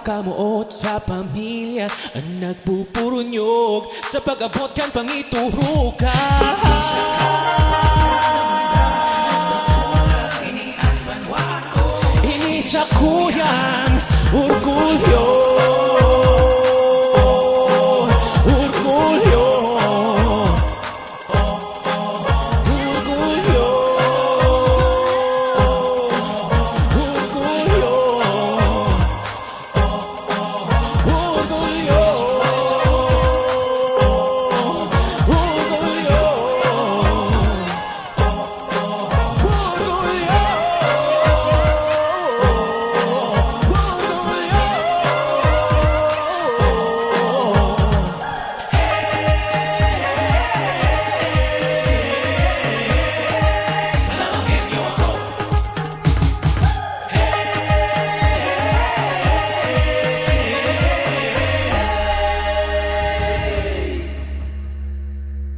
pagkamuot sa pamilya ang nagpupurunyog sa pag-abot kan pangituro ka. Inisa ko yan, orgulyo.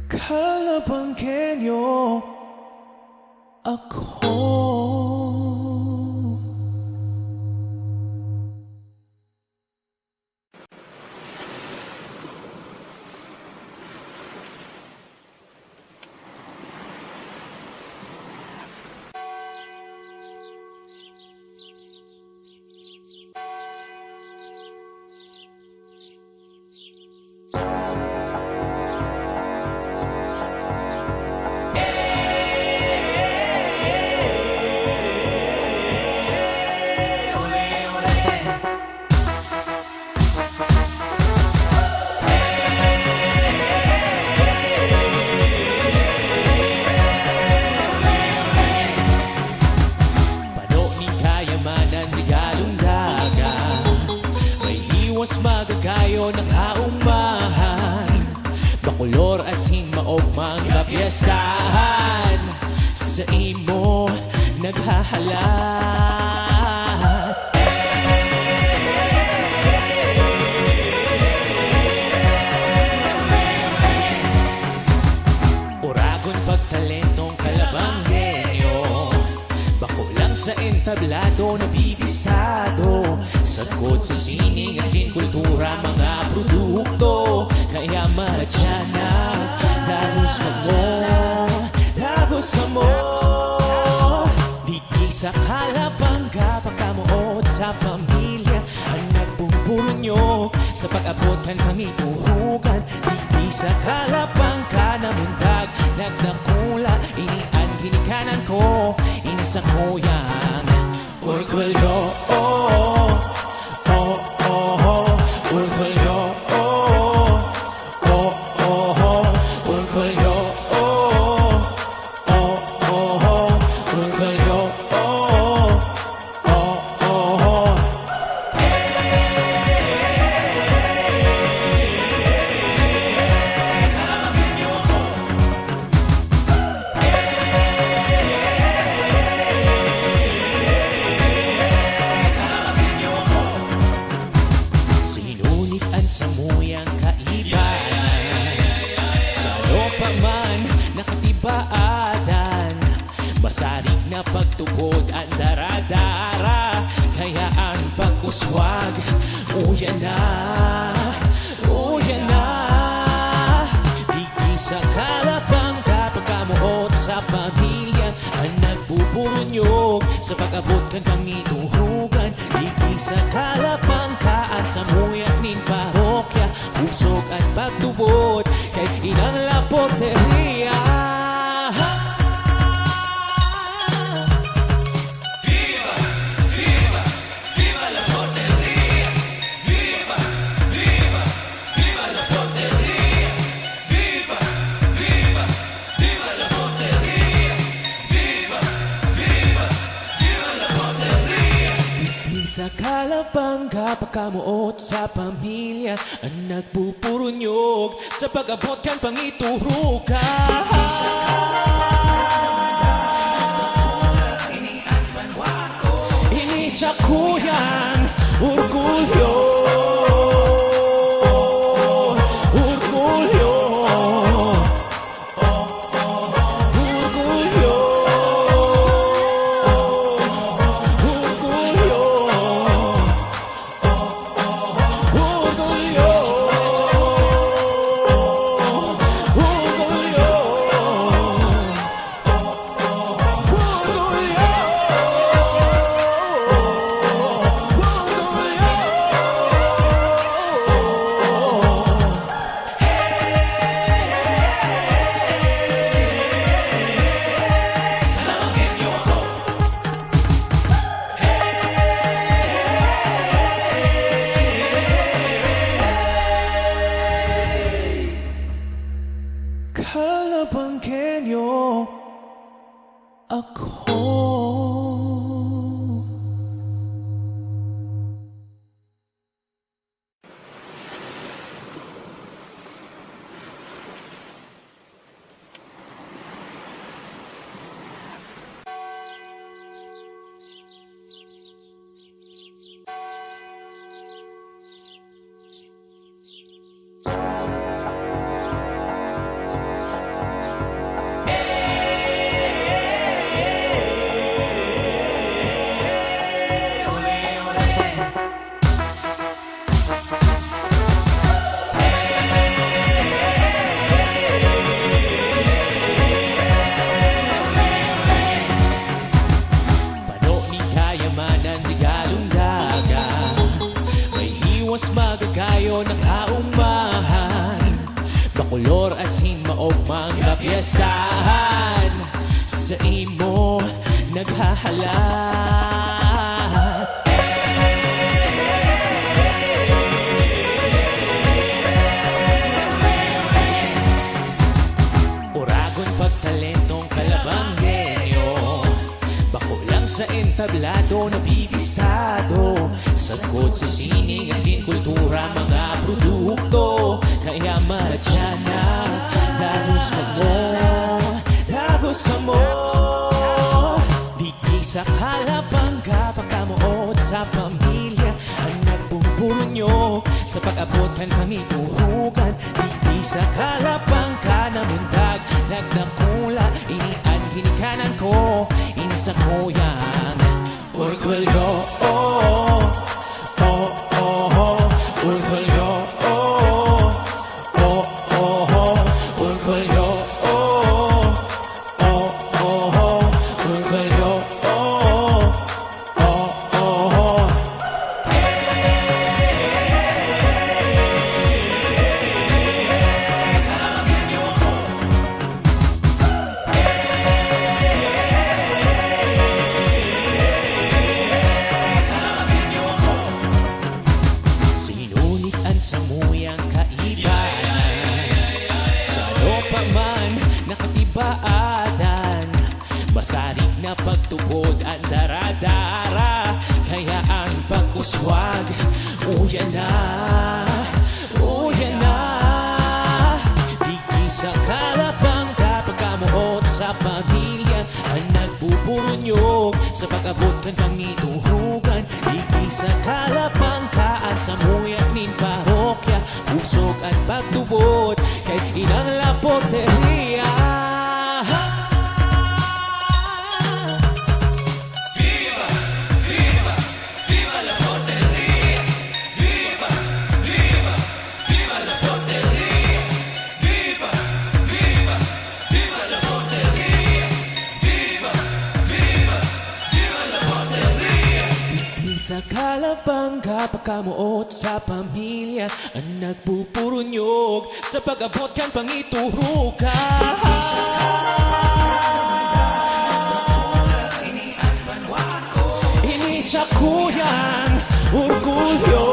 Kalabanggenyo ako. Magagayo ng kaumahan, bakulor asin maogmang kapiestahan. Sa imo naghahalat. Uragon pagtalentong kalabanggenyo, bakulang sa entablado na bibistado. Sagkod sa sining asin kultura mga produkto, kaya madyana lagos ka mo. Di sa Kalabanga pagkamuot sa pamilya ang nagpupurunyog sa pag-abot kan pangiturugan. Di sa Kalabanga na mundag nagdakula inian ginikanan ko inisa ko yang orgulyo. Sa muyang kaibanan, sa lupa man nakatibaadan, masarig na pagtugod ang daradara, kaya ang pag-uswag uyan na. Di sa Kalabanga pagkamuot sa pamilya ang nagpupurunyog sa pag-abot kan pangiturugan. Di sa Kalabanga at sa muyang ning parokya, usog at pagtubod kay inang laporteria. Viva, viva, viva la porteria. Viva, viva, viva la porteria. Viva, viva, viva la porteria. Viva, viva, viva la porteria. Di sa Kalabanga pagkamuot sa pamilya ang nagpupurunyog sa pag-abot kan pangituro ka. Inisa ko yan, orgulyo. ako. Magagayo ng kaumahan, bakulor asin maogmang kapiyastahan. Sa imo naghahalat. Uragon pagtalentong kalabanggenyo, bakulang sa entablado na bibistado. Sagkot sa sining asin kultura mga produkto. Kaya madyana, lagos ka mo, lagos ka mo. Di sa kalabangga, pagkamuot sa pamilya ang nagbubunyog sa pag-abot kan pangituhugan. Di sa kalabangga na mundag, nagnakula, inian kinikanan ko, inisakuyang orgulyo. Sa muyang kaibanan, sa pa man nakatibaadan, masarig na pagtugod ang daradara. Kaya ang pag-uswag, uyan na, uyan na. Di sa kalabangga, pagkamuot sa pamilya ang nagbubunyog sa pag-abot kan pangituhugan. Di sa kalabanggaan sa muyang nin parokya, usog at pagtubod kahit ilang laporteria. Viva, viva, viva la porteria. Viva, viva, viva la porteria. Viva, viva, viva la porteria. Viva, viva, viva la porteria. Sa kalabangga, pagkamuot sa pamilya ang nagpupurunyog sa pag-abot kan pangituhugan. Inisakuyang orgulyo.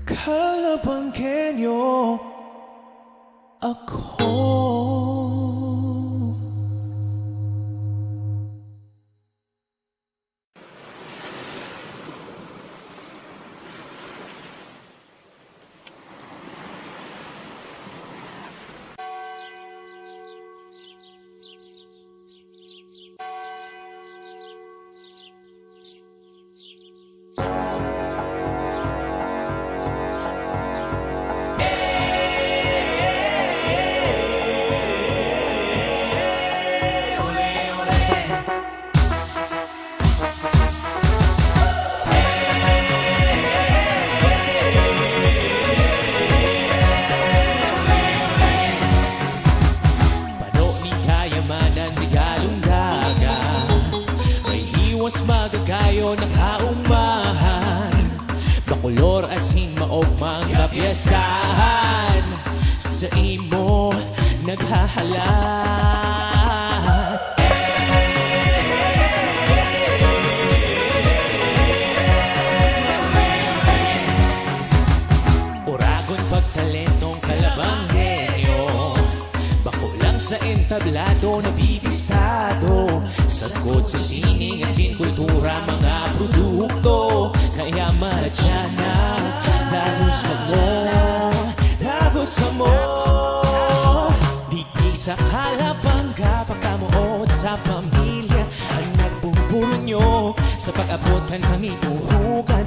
Kalabanggenyo ako. Bakulor asin maogmang kapiestahan sa imo naghahalat. Uragon pagtalentong kalabanggenyo, bako lang sa entablado na bibistado. Sagod sa sining asin kultura mga produkto, kaya madya na dagos ka mo, dagos ka mo. Di sa kalabangga pagkamuot sa pamilya ang nagbubunyog sa pag-abot kan pangituhugan.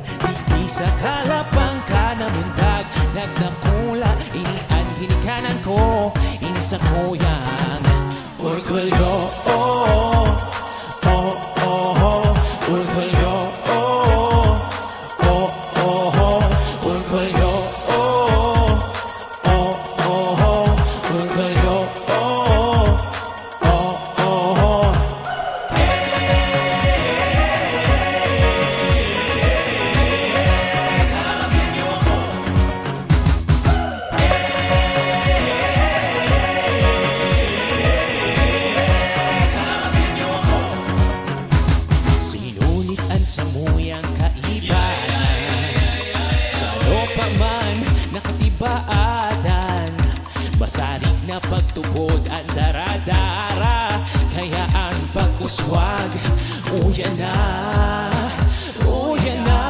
Di sa kalabangga na mundag nagnakula inian ginikanan ko ini sa kuyang orgulyo. Orgulyo, orgulyo, orgulyo. Sinunitan sa muyang kaibanan, sa pa man nakatibaadan. Masarig na pagtubod ang daradara, kaya ang pag-uswag uyan na, uyan na.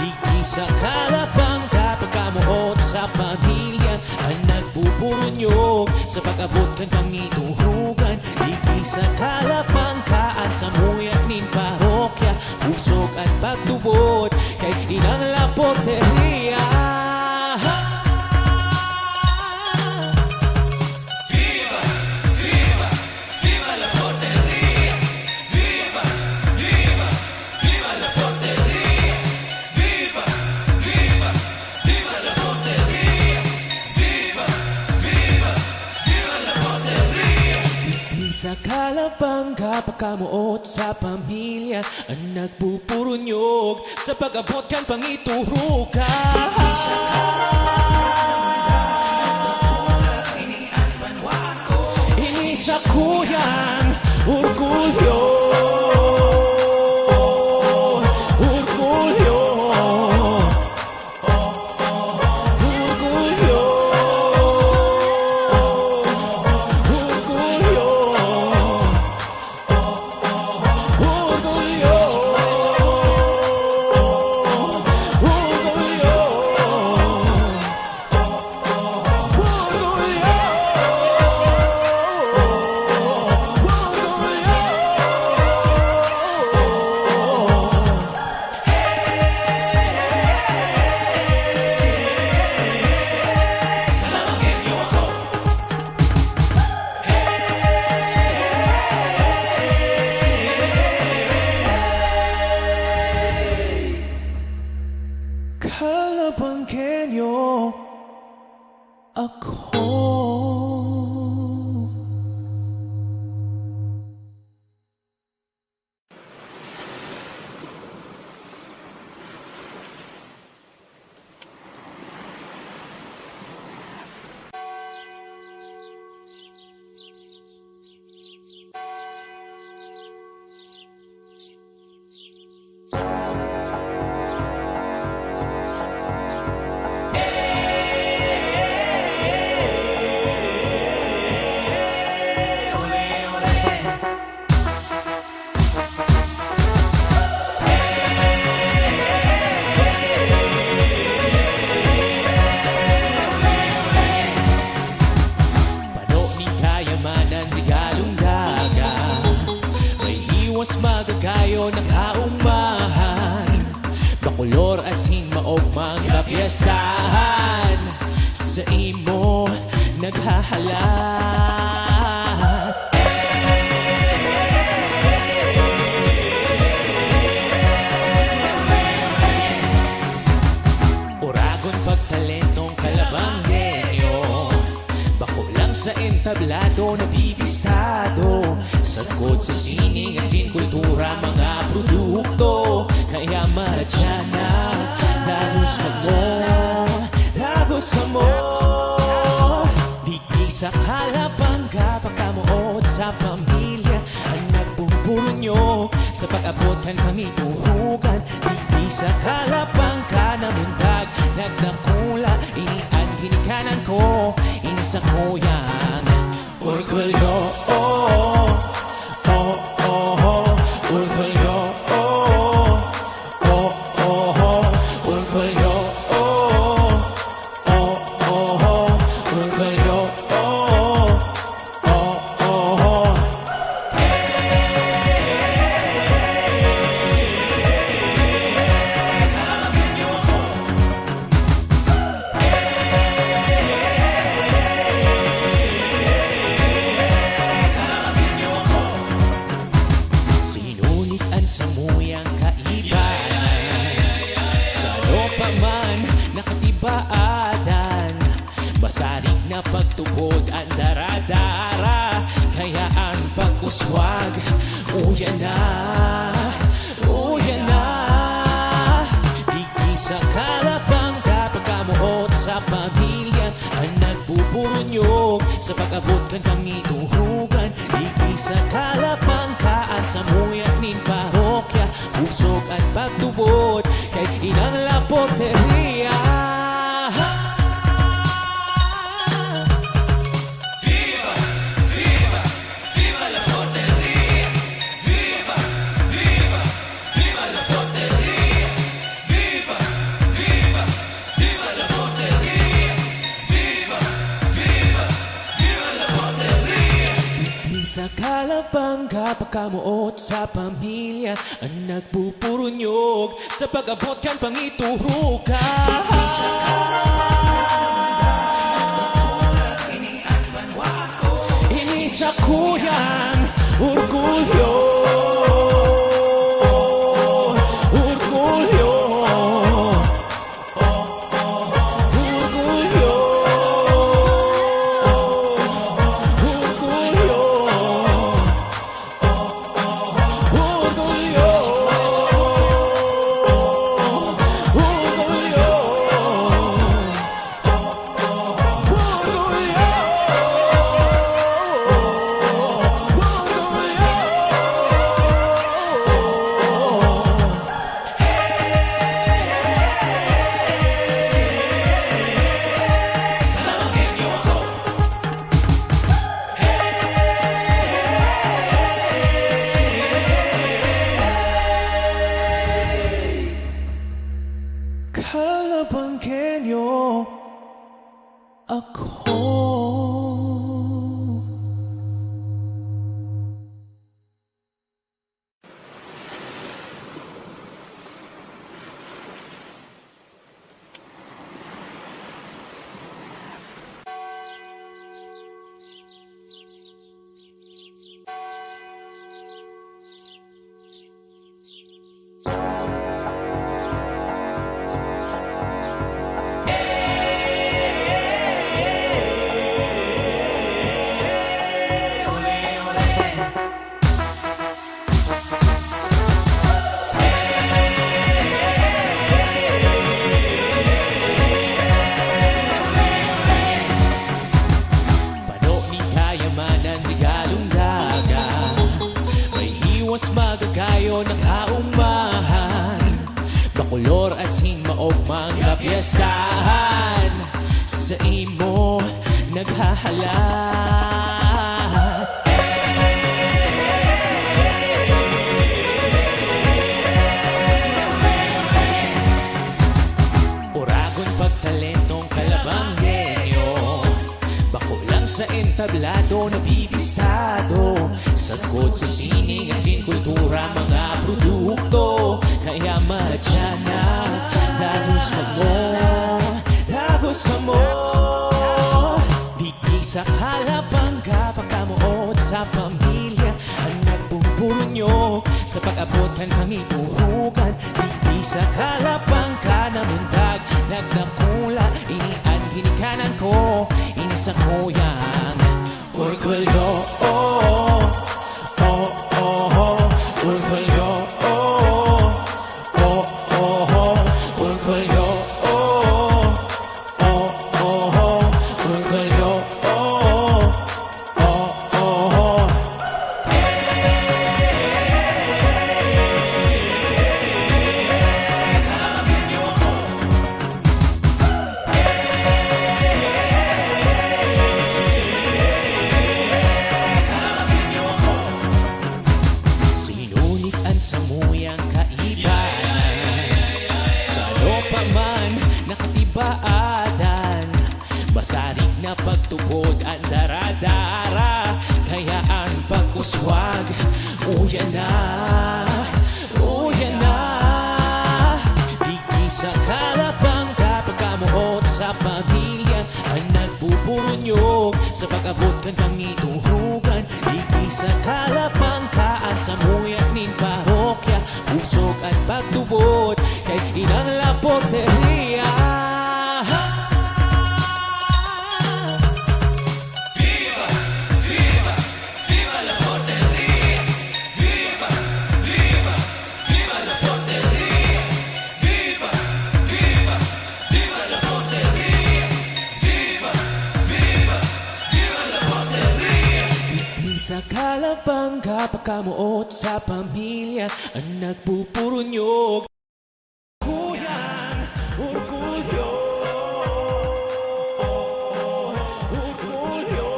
Di sa kalabangga pagkamuot sa pamilya ang nagbubunyog sa pag-abot kan pangituhugan. Di sa kalabanggaan sa muyan nin parokya, usog at pagtubod kay inang laporteria. Sa kalabangga pagkamuot sa pamilya ang nagpupurunyog sa pag-abot kan pangituhugan. Ini sa kuyang orgulyo, orgulyo, orgulyo. Kalabanggenyo ako. Magagayo ng kaumahan, bakulor asin maogmang kapiestahan sa imo naghahalat. Uragon pagtalentong kalabanggenyo, bako lang sa entablado na bibistado. Sagod sa sining asin kultura mga produkto, kaya madya na sa pag-abot kan pangituhugan. Di sa kalapang ka na mundag, nagdakula, inian ginikanan ko, inisa ko yang orgulyo, oh, oh, oh, oh, orgulyo, oh, oh, oh, oh, orgulyo, oh, oh, oh, oh, orgulyo, oh, oh, oh, oh. Sinulitan sa muyang kaibanan, sa pa man nakatibaadan, masarig na pagtugod ang daradara, kaya ang pag-uswag, uyan na, uyan na. Di sa kalapang kapag kamuot sa pamilya, ang nagpupurunyog sa pag-abot kan pangituhugan. Di sa kalapang kaan sa muyak nin parokya, usog at pagtubod kay inang laporteria. Sa kalapang kapakamuot sa pamilya, ang nagpupurunyog sa pag-abot kan pangituhugan. Inisa kuyang orgulyo, orgulyo, orgulyo, orgulyo. Kalabangkenyo ako. Magagayo ng kaumahan, bakulor asin maogmang kapiestahan, sa imo naghahalat. Uragon pagtalentong kalabanggenyo, bakulang sa entablado na bibistado, sagkod sa sining asin kultura mga produkto, kaya madyan na lagos ka mo, lagos ka mo. Di sa kalapang kapakamuot sa pamilya, ang nagpupurunyog sa pag-abot kan pangituhugan. Di sa kalapang ka na mundag, nagdakula, inian ginikanan ko, inisa ko yang orgulyo, oh, oh, oh, oh, orgulyo, oh, oh, oh, oh, orgulyo, oh, oh, oh, oh, orgulyo, oh, oh, oh, oh. nga pagtupod ang daradara, kaya ang pag-uswag, uyan na, uyan na. Di sa kalapang kapag kamuot sa pamilya, ang nagpupurunyog sa pag-abot kan pangituhugan. Di sa kalapang kaan sa muyak ning parokya, usog at pagtubod kay inang laporteria. Sa kalapang kapakamuot sa pamilya, ang nagpupurunyog, kuyang orgulyo, orgulyo, orgulyo,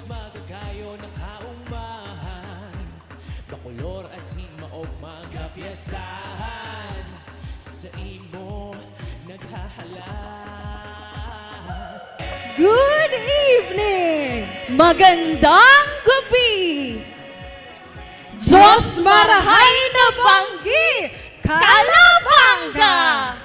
magagayo na kaumahan, bakulor asin maog magapiestahan, sa imo naghahalan. Good evening! Magandang gabi! Diyos marahay na banggi! Kalabanga!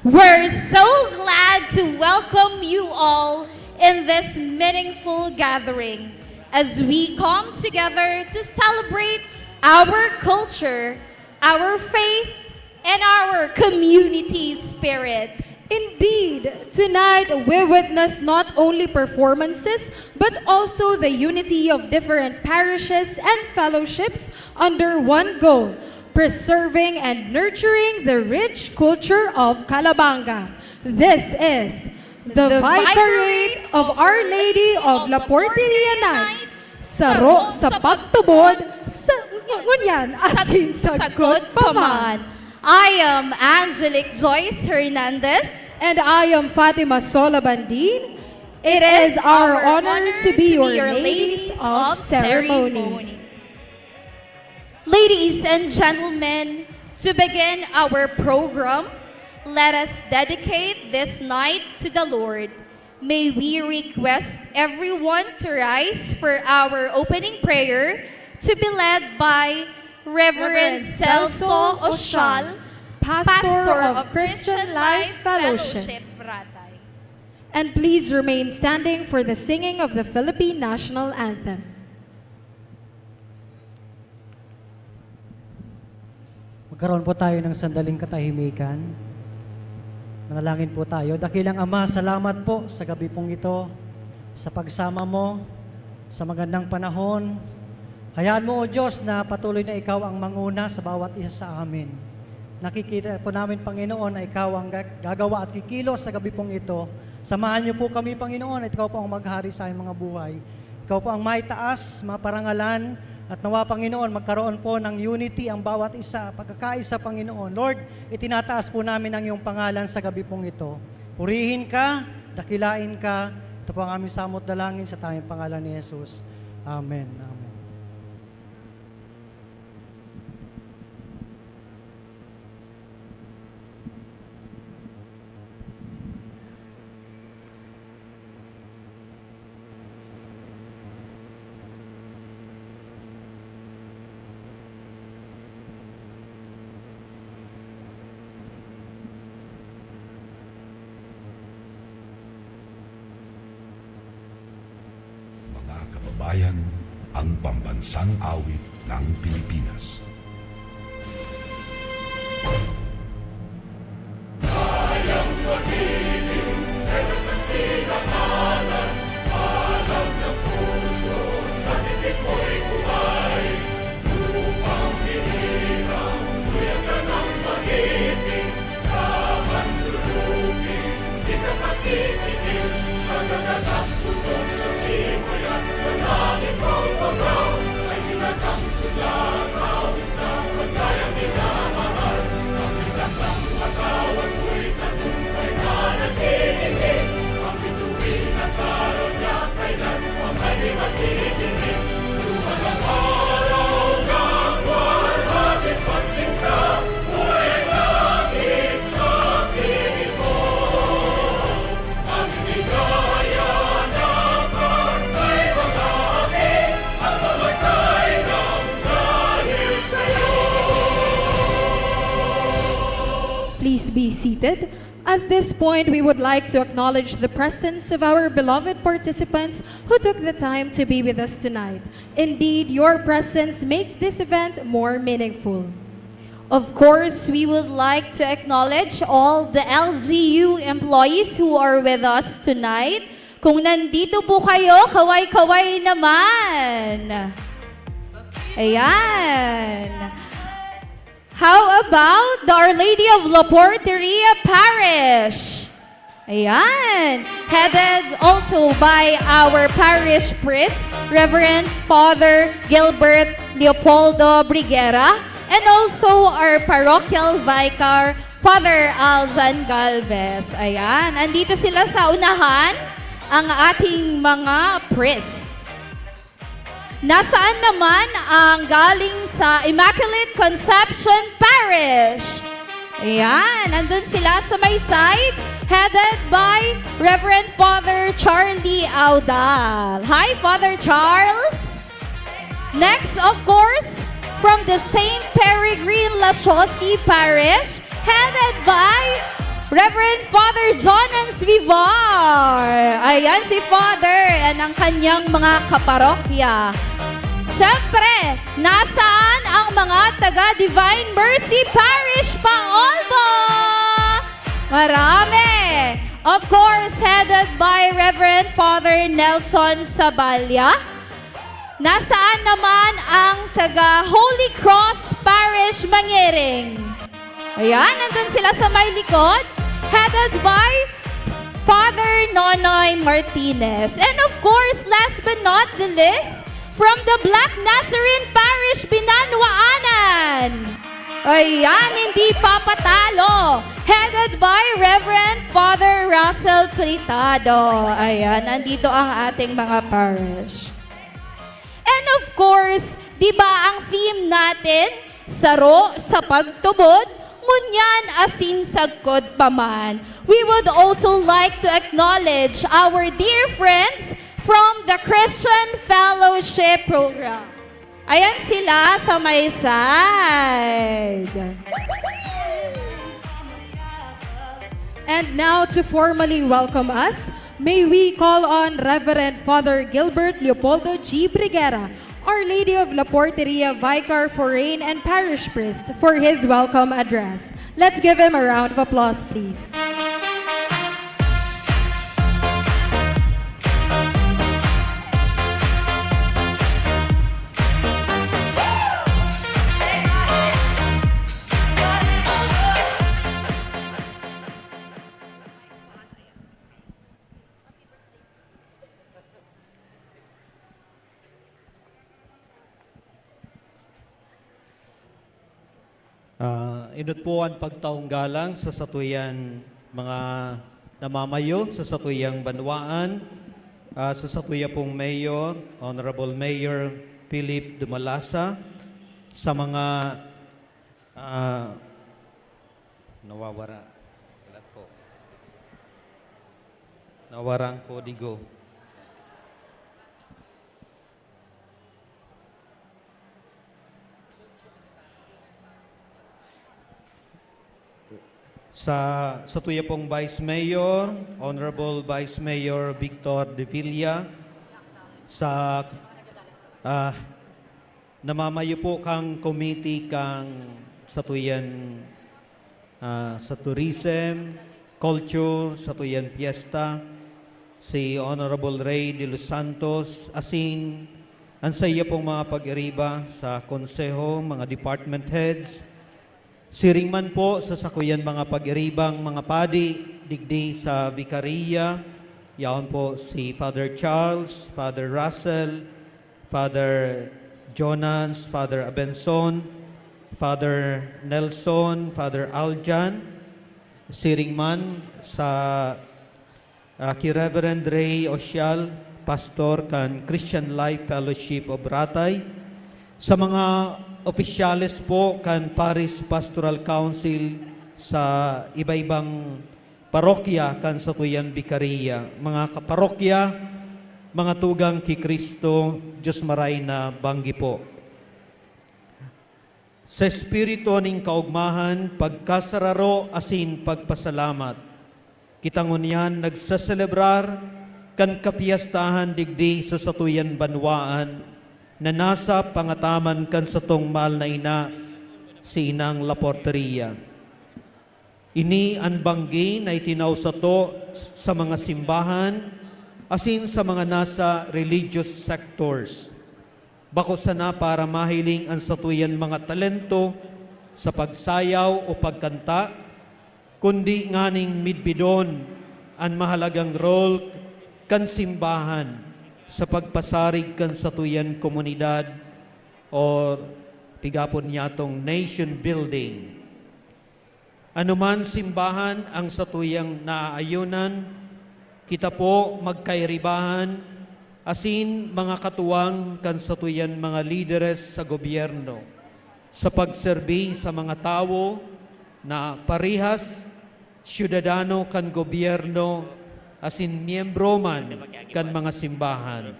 We're so glad to welcome you all in this meaningful gathering as we come together to celebrate our culture, our faith, and our community spirit. Indeed, tonight we witness not only performances, but also the unity of different parishes and fellowships under one goal, preserving and nurturing the rich culture of Calabanga. This is the Vicariate of Our Lady of La Porteria Night, saro sa pagtubod sa ngunyan asin sagot paman. I am Angelic Joyce Hernandez. And I am Fatima Sola Bandin. It is our honor to be your ladies of ceremony. Ladies and gentlemen, to begin our program, let us dedicate this night to the Lord. May we request everyone to rise for our opening prayer to be led by Reverend Celso Oshal, Pastor of Christian Life Fellowship. Ratay. And please remain standing for the singing of the Philippine National Anthem. Magkaroon po tayo ng sandaling katahimikan. Manalangin po tayo. Dakilang Ama, salamat po sa gabi pong ito, sa pagsama mo, sa magandang panahon. Hayaan mo, O Diyos, na patuloy na Ikaw ang manguna sa bawat isa sa amin. Nakikita po namin, Panginoon, na Ikaw ang gagawa at kikilos sa gabi pong ito. Samahan niyo po kami, Panginoon, at Ikaw po ang maghari sa aming mga buhay. Ikaw po ang maitaas, maparangalan, at nawa, Panginoon, magkaroon po ng unity ang bawat isa, pagkakaisa, Panginoon. Lord, itinataas po namin ang iyong pangalan sa gabi pong ito. Purihin ka, dakilain ka. Ito po ang aming samot dalangin sa tayong pangalan ni Jesus. Amen. Amen. kababayan, ang pambansang awit ng Pilipinas. Please be seated. At this point, we would like to acknowledge the presence of our beloved participants who took the time to be with us tonight. Indeed, your presence makes this event more meaningful. Of course, we would like to acknowledge all the LGU employees who are with us tonight. Kung nandito po kayo, kaway-kaway naman. Ayan. How about the Our Lady of La Porteria Parish? Ayan. Headed also by our parish priest, Reverend Father Gilbert Leopoldo Briguera, and also our parochial vicar, Father Aljan Galvez. Ayan. Andito sila sa unahan, ang ating mga priests. Nasaan naman ang galing sa Immaculate Conception Parish? Ayan, nandun sila sa may side, headed by Reverend Father Charlie Audal. Hi, Father Charles! Next, of course, from the St. Peregrine Lashosi Parish, headed by Reverend Father John Ansvivar. Ayan si Father, yan ang kanyang mga kaparokya. Siyempre, nasaan ang mga taga Divine Mercy Parish Paolbo? Marami. Of course, headed by Reverend Father Nelson Sabalya. Nasaan naman ang taga Holy Cross Parish Mangiring? Ayan, nandun sila sa may likod, headed by Father Nonoy Martinez. And of course, last but not the least, from the Black Nazarene Parish, Binanwaanan. Ayan, hindi papatalo. Headed by Reverend Father Russell Plitado. Ayan, nandito ang ating mga parish. And of course, di ba ang theme natin, saro sa pagtubod, ngunyan asin sagkod paman. We would also like to acknowledge our dear friends from the Christian Fellowship Program. Ayan sila sa may side. And now to formally welcome us, may we call on Reverend Father Gilbert Leopoldo G. Briguera, Our Lady of La Porteria Vicar Foreign and Parish Priest, for his welcome address. Let's give him a round of applause, please. Inut po ang pagtaong galang sa satuyan mga namamayo sa satuyang banwaan, sa satuya pong Mayor, Honorable Mayor Philip Dumalasa, sa mga nawawara, kalat po, nawarang kodigo. Sa tuya pong Vice Mayor, Honorable Vice Mayor Victor De Villa, sa namamayo po kang committee kang satuyan sa tourism, culture, satuyan fiesta, si Honorable Ray de los Santos, asin ang sa iya pong mga pag-iriba sa konseho, mga department heads, siring man po sa sakuyan mga pag-iribang mga padi, digdi sa Vicaria, yaon po si Father Charles, Father Russell, Father Jonas, Father Abenson, Father Nelson, Father Aljan, siring man sa kay Reverend Ray Osial, Pastor kan Christian Life Fellowship of Ratay, sa mga opisyales po kan Paris Pastoral Council sa iba-ibang parokya kan Satuyan Vicaria, mga kaparokya, mga tugang kay Kristo, Diyos maray na banggi po. Sa espiritu ning kaugmahan, pagkasararo asin pagpasalamat, kita ngunyan nagsaselebrar kan kapiyastahan digdi sa Satuyan Banwaan na nasa pangataman kan satong mahal na ina, si Inang Laporteria. Ini ang banggi na itinausato sa mga simbahan asin sa mga nasa religious sectors. Bako sana para mahiling ang satuyan mga talento sa pagsayaw o pagkanta, kundi nganing midbidon ang mahalagang role kan simbahan sa pagpasarig kan satuyan komunidad o pigapon niyatong nation building. Anuman simbahan ang satuyang naaayunan, kita po magkairibahan asin mga katuwang kan satuyan mga lideres sa gobyerno sa pagserbi sa mga tao na parihas, syudadano kan gobyerno asin miyembro man kan mga simbahan.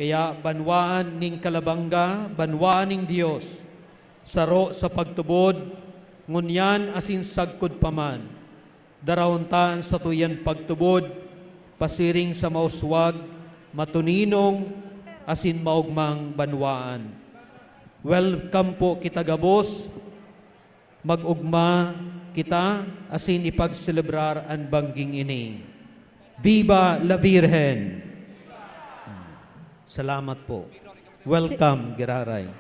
Kaya banwaan ning kalabangga, banwaan ning Dios, saro sa pagtubod, ngunyan asin sagkod paman, darawuntaan sa tuyan pagtubod, pasiring sa mauswag, matuninong, asin maugmang banwaan. Welcome po kita gabos, mag-ugma kita, asin ipagselebrar ang bangging ini. Viva la Virgen! Salamat po. Welcome, Giraray.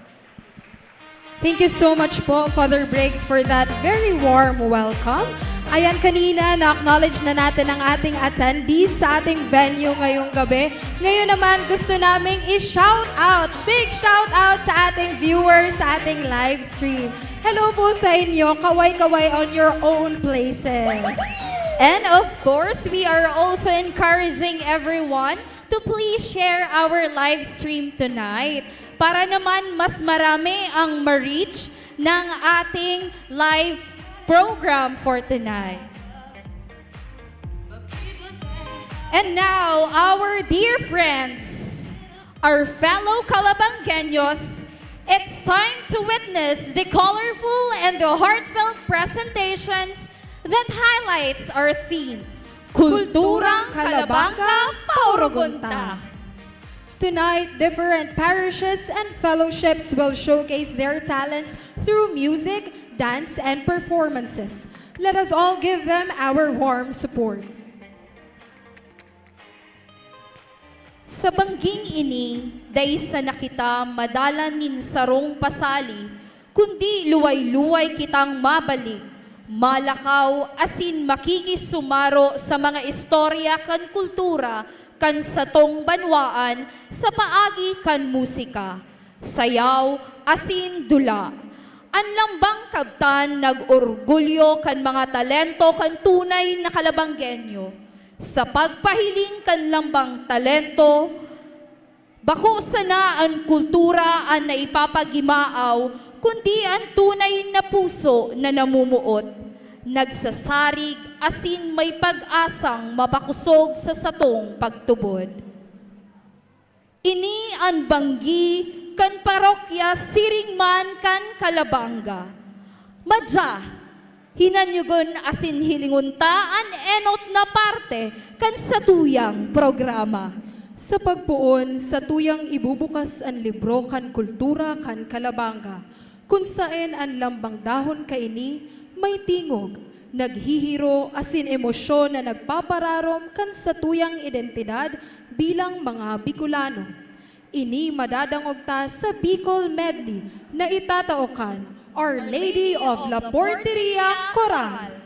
Thank you so much po, Father Briggs, for that very warm welcome. Ayan, kanina na-acknowledge na natin ang ating attendees sa ating venue ngayong gabi. Ngayon naman, gusto naming i-shout out, big shout out sa ating viewers sa ating live stream. Hello po sa inyo, kaway-kaway on your own places. And of course, we are also encouraging everyone to please share our live stream tonight para naman mas marami ang ma-reach ng ating live program for tonight. And now, our dear friends, our fellow Calabangueños, it's time to witness the colorful and the heartfelt presentations that highlights our theme, Kulturang Kalabanga Paurugunta. Tonight, different parishes and fellowships will showcase their talents through music, dance, and performances. Let us all give them our warm support. Sa bangging ini, day sa nakita madalan nin sarong pasali, kundi luway-luway kitang mabalik, malakaw asin makikisumaro sa mga istorya kan kultura kan satong banwaan sa paagi kan musika, sayaw asin dula. Ang lambang kabtan nag-orgulyo kan mga talento kan tunay na Kalabanggenyo. Sa pagpahiling kan lambang talento, bako sana ang kultura ang naipapagimaaw, kundi ang tunay na puso na namumuot, nagsasarig asin may pag-asang mabakusog sa satong pagtubod. Ini ang banggi kan parokya Siringman kan Kalabanga. Madya, hinanyugon asin hilinguntaan enot na parte kan satuyang programa. sa pagpuon sa tuyang ibubukas ang libro kan kultura kan Kalabanga, kung saan ang lambang dahon kaini may tingog, naghihiro asin emosyon na nagpapararom kan sa tuyang identidad bilang mga Bicolano. Ini madadangog ta sa Bicol Medley na itataokan Our Lady of La Porteria Coral.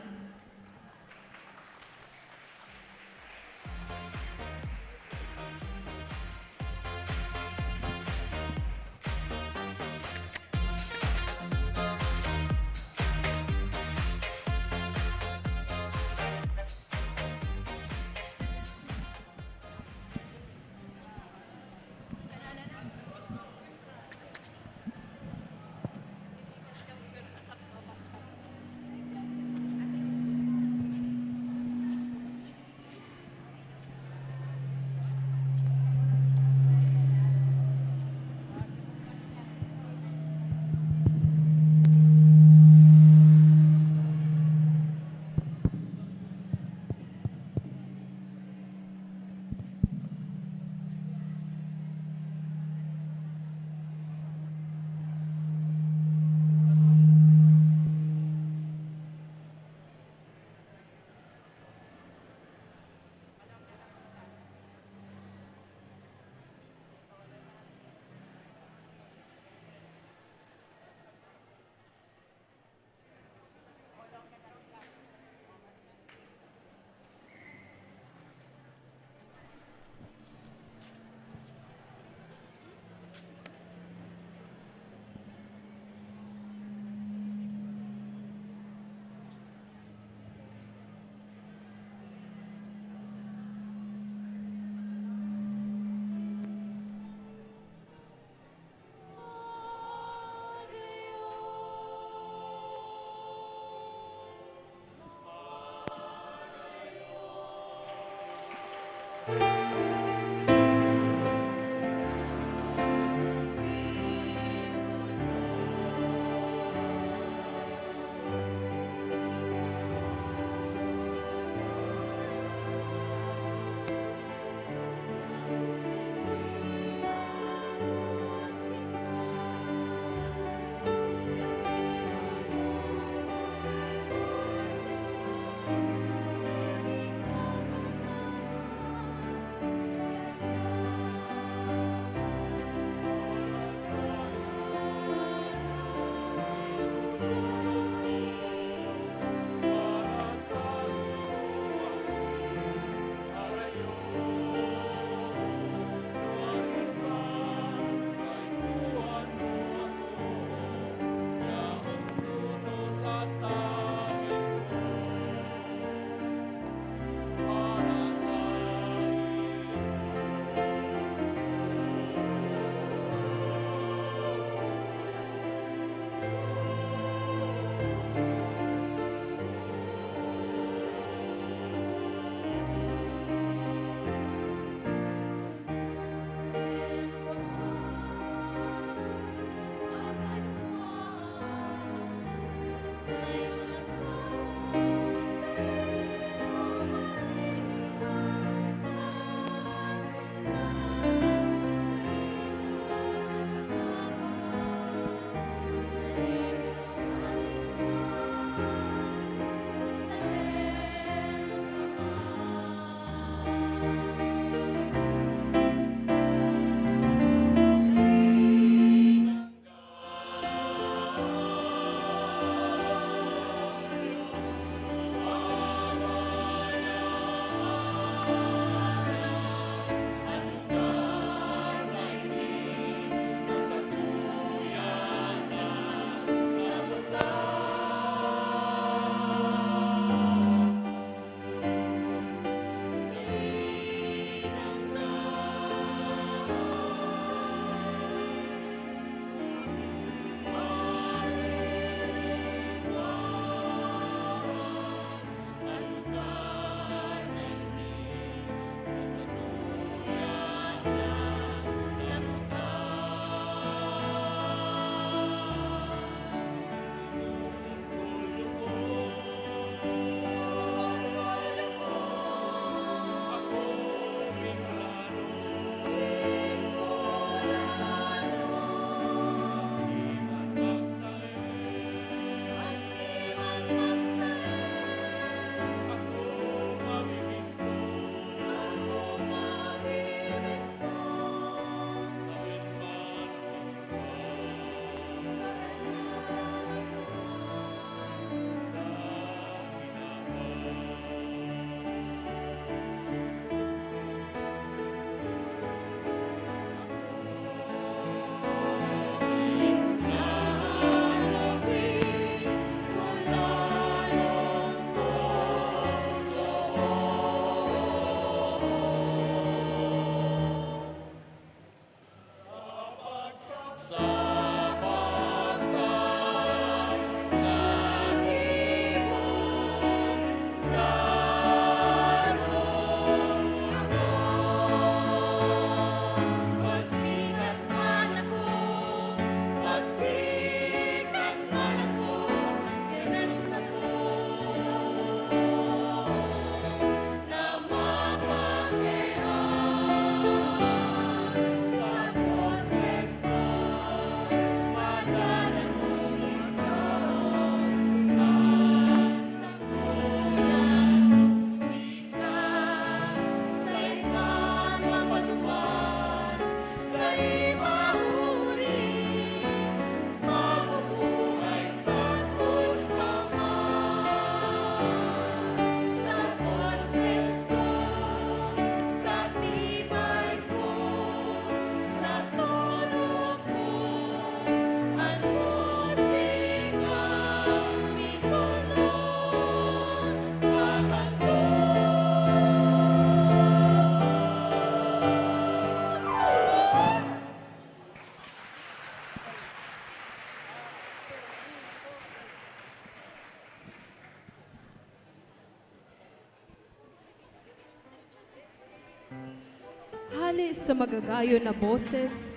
tingali sa magagayo na boses,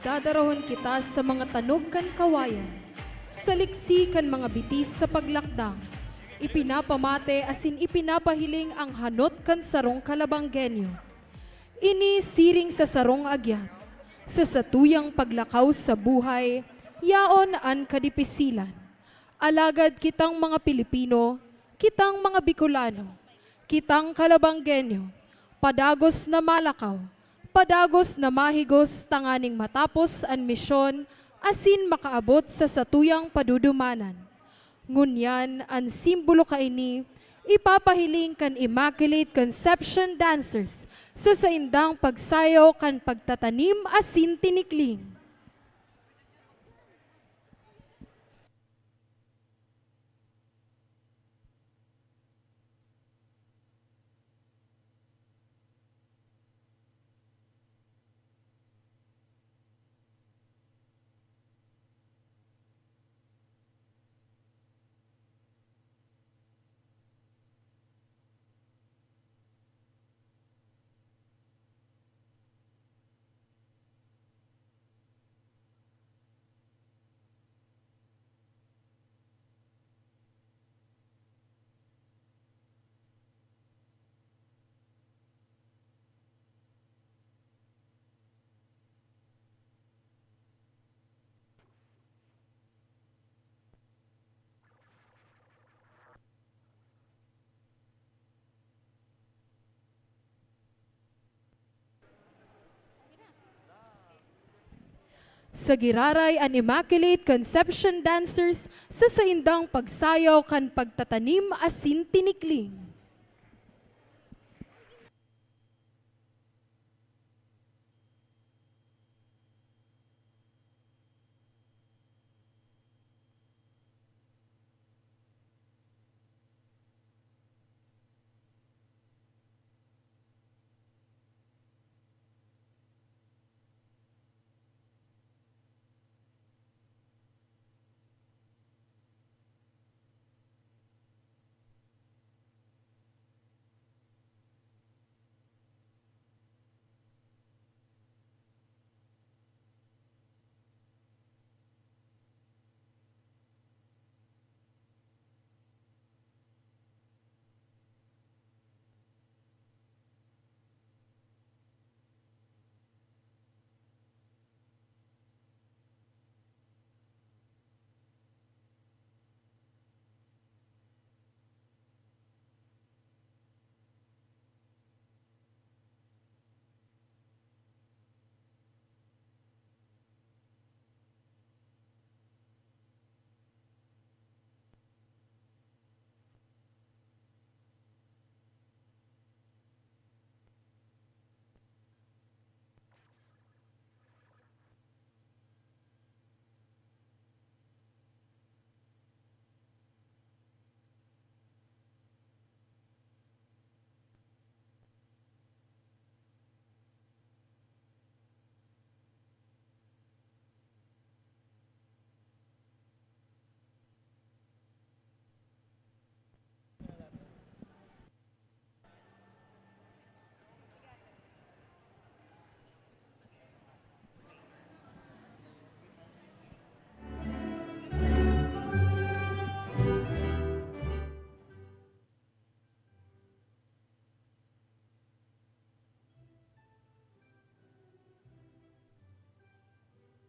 dadarahon kita sa mga tanog kan kawayan, sa liksi kan mga bitis sa paglakdang, ipinapamate asin ipinapahiling ang hanot kan sarong kalabanggenyo. Ini siring sa sarong agyat, sa satuyang paglakaw sa buhay, yaon an kadipisilan. Alagad kitang mga Pilipino, kitang mga Bicolano, kitang kalabanggenyo, padagos na malakaw, padagos na mahigos tanganing matapos ang misyon, asin makaabot sa satuyang padudumanan. Ngunyan ang simbolo kaini, ipapahiling kan Immaculate Conception Dancers sa saindang pagsayaw kan pagtatanim asin tinikling. Sa giraray an Immaculate Conception Dancers sa saindang pagsayaw kan pagtatanim asin tinikling.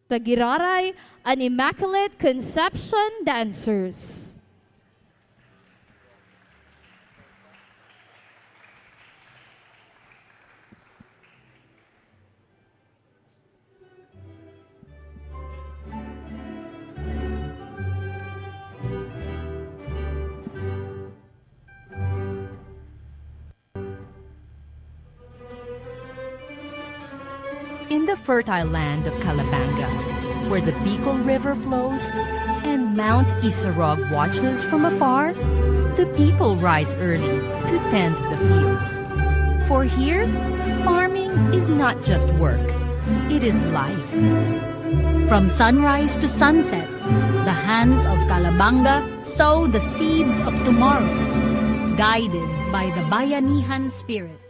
Sa giraray an Immaculate Conception Dancers. In the fertile land of Calabanga, where the Bicol River flows and Mount Isarog watches from afar, the people rise early to tend the fields. For here, farming is not just work, it is life. From sunrise to sunset, the hands of Calabanga sow the seeds of tomorrow, guided by the Bayanihan spirit.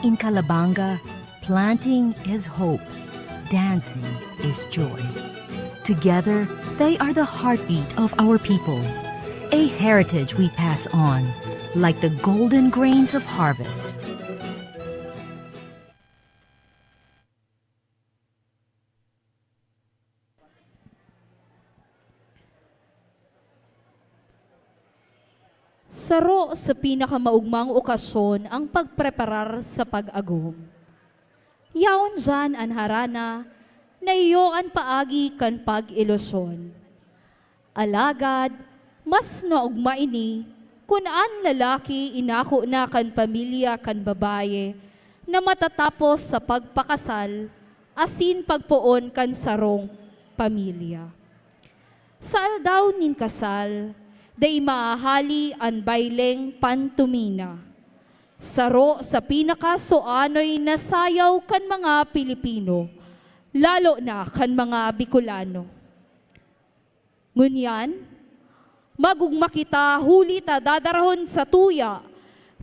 In Calabanga, planting is hope, dancing is joy. Together, they are the heartbeat of our people, a heritage we pass on, like the golden grains of harvest. Saro sa pinakamaugmang okasyon ang pagpreparar sa pag-agom. Yaon dyan ang harana na iyo ang paagi kan pag-ilusyon. Alagad, mas naugma ini kung an lalaki inako na kan pamilya kan babaye na matatapos sa pagpakasal asin pagpuon kan sarong pamilya. Sa aldaw nin kasal, day maahali ang baileng pantumina. Saro sa pinakasoanoy na sayaw kan mga Pilipino, lalo na kan mga Bicolano. Ngunyan, magugma kita huli ta dadarahon sa tuya,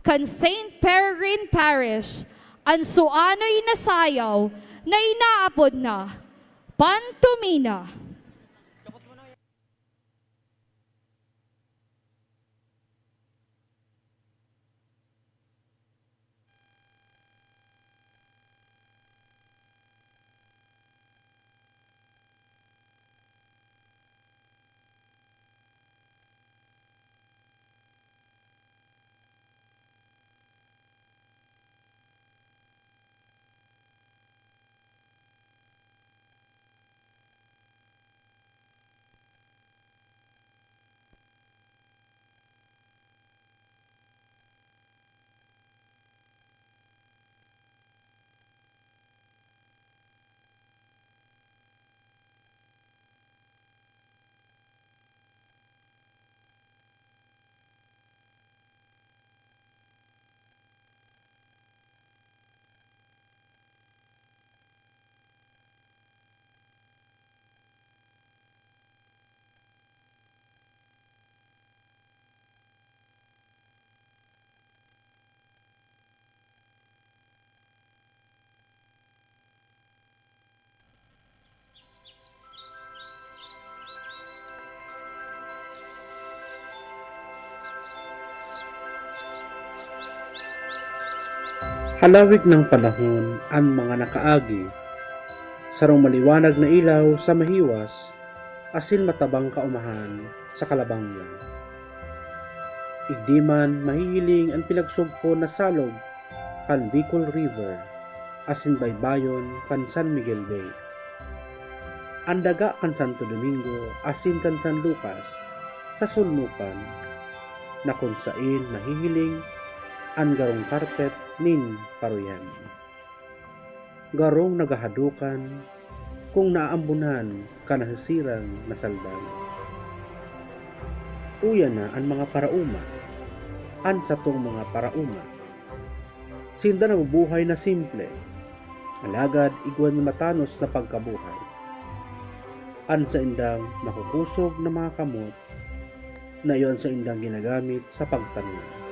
kan St. Peregrine Parish, ang suanoy na sayaw na inaapod na pantumina. Halawig ng panahon ang mga nakaagi, sarong maliwanag na ilaw sa mahiwas, asin matabang kaumahan sa Kalabanga. Igdiman mahihiling ang pinagsugpo na salog kan Bicol River, asin baybayon kan San Miguel Bay. Andaga kan Santo Domingo, asin kan San Lucas, sa sulnukan, na kung sain mahihiling ang garong karpet nin paruyan. Garong nagahadukan kung naaambunan kanahasirang nasaldan. Uya na ang mga parauma, an sa tong mga parauma. Sinda nabubuhay na simple, alagad igwan ni matanos na pagkabuhay. An sa indang makukusog na mga kamot, na iyon sa indang ginagamit sa pagtanim.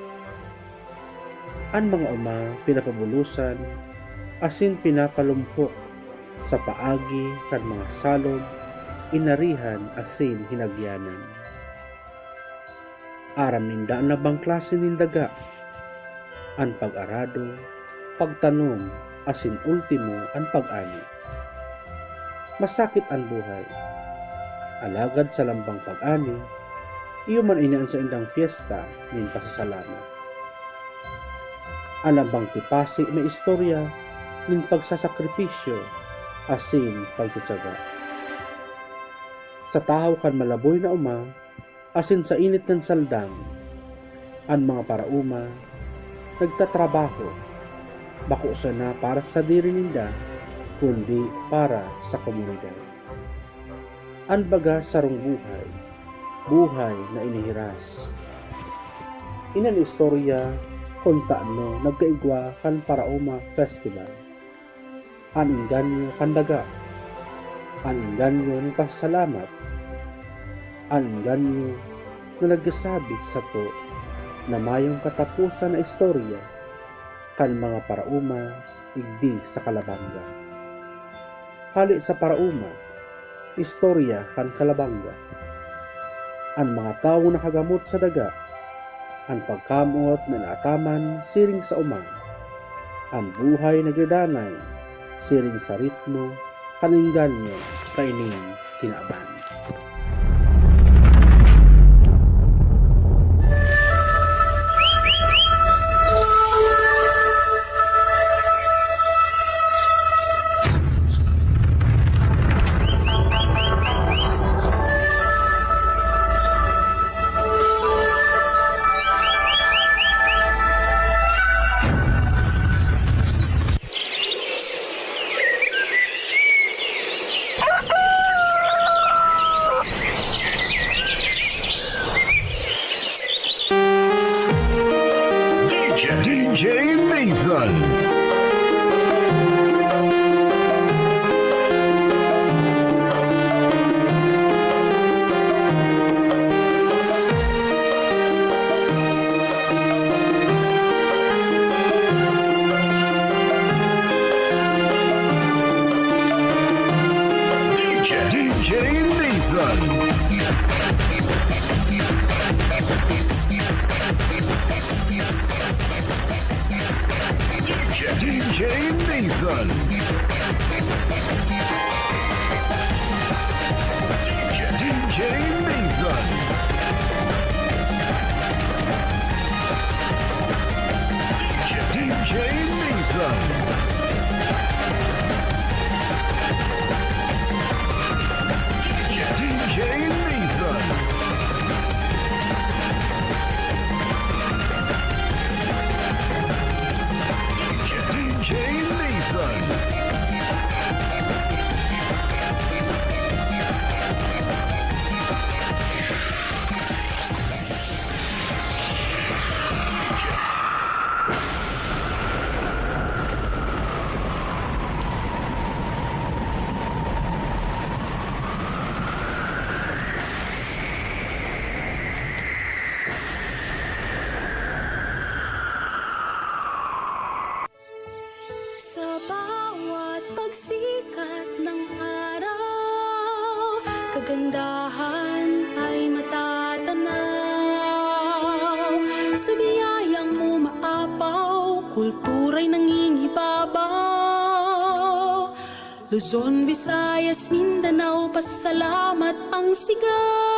Ang mga uma pinapabulusan, asin pinapalumpok sa paagi kan mga salog, inarihan asin hinagyanan. Aram ninda na bang klase nindaga, ang pag-arado, pagtanom, asin ultimo ang pag-ani. Masakit ang buhay, alagad sa lambang pag-ani, iyo man inaan sa indang fiesta nin pasasalamat. Alambang tipasi na istorya ng pagsasakripisyo asin pagtutsaga. Sa tahaw kan malaboy na uma, asin sa init ng saldang, ang mga parauma nagtatrabaho, bako na para sa diri ninda, kundi para sa komunidad. Ang baga sarong buhay, buhay na inihiras. Inan istorya kung taano nagkaigwa kan Parauma Festival. Aningganyo kandaga, aningganyo ni pasalamat, aningganyo na nagsasabi sa to na mayong katapusan na istorya, kan mga parauma igdi sa Kalabanga. Hali sa parauma, istorya kan Kalabanga. Ang mga tao nakagamot sa daga, ang pagkamot na naataman siring sa umang, ang buhay nagdadanay siring sa ritmo kaningganyo kaining kinaaban. DJ Nathan. DJ Nathan. DJ Nathan. DJ Nathan. DJ Nathan. DJ Nathan. DJ Nathan. Sa bawat pagsikat ng araw, kagandahan ay matatanaw. Sa biyayang mo maapaw, kultura'y nangingibabaw. Luzon, Visayas, Mindanao, pasasalamat ang sigaw.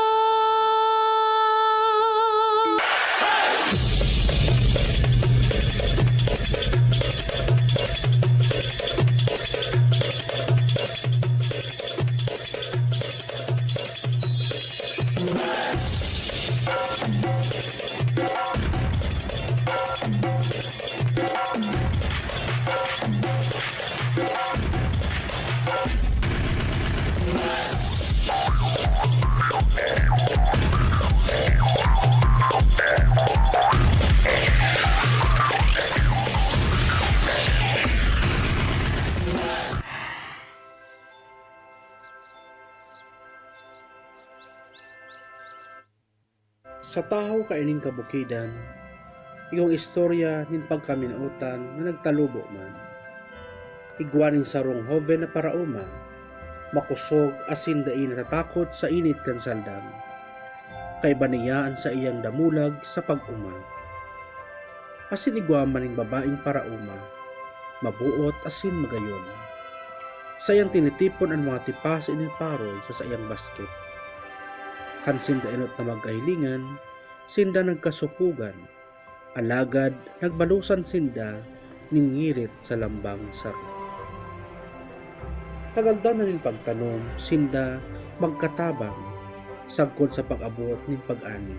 Sa tahaw kaining kabukidan, iyong istorya nin pagkaminutan na nagtalubo man. Igwaning sarong hoven na parauma, makusog asin dai natatakot sa init kan saldam. Kay baniyaan sa iyang damulag sa pag-uma. Asin igwaman ning babaeng parauma, mabuot asin magayon. Sayang tinitipon ang mga tipas inil paroy sa iyang basket. Kan sinda enot na magkahilingan, sinda nagkasupugan, alagad nagbalusan sinda ningirit sa lambang saro. Tagal daw na nin pagtanom, sinda magkatabang, sagkod sa pag-abot nin pag-ani.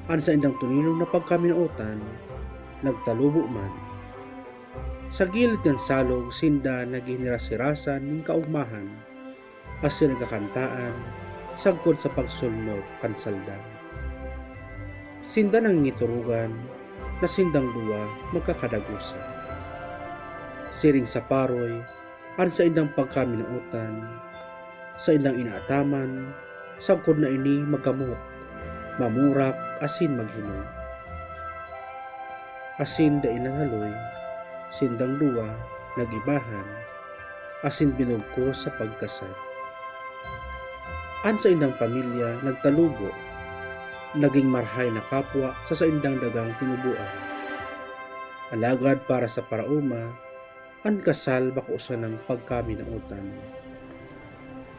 An sa indang tuninong na pagkaminuotan, nagtalubo man. Sa gilid ng salog, sinda naginirasirasan ning kaugmahan, asin nagkakantaan, sagkod sa pagsulnog kansaldan. Sinda nang ngiturugan na sindang duwa magkakadagusa. Siring sa paroy, an sa indang pagkaminuotan, sa indang inaataman, sagkod na ini magamot, mamurak asin maghinog. asin da inangaloy, sindang duwa, nagibahan, asin binugko sa pagkasal. An sa indang pamilya nagtalugo, naging marhay na kapwa sa saindang dagang tinubuan. Alagad para sa parauma, an kasal bakusa ng pagkaminautan.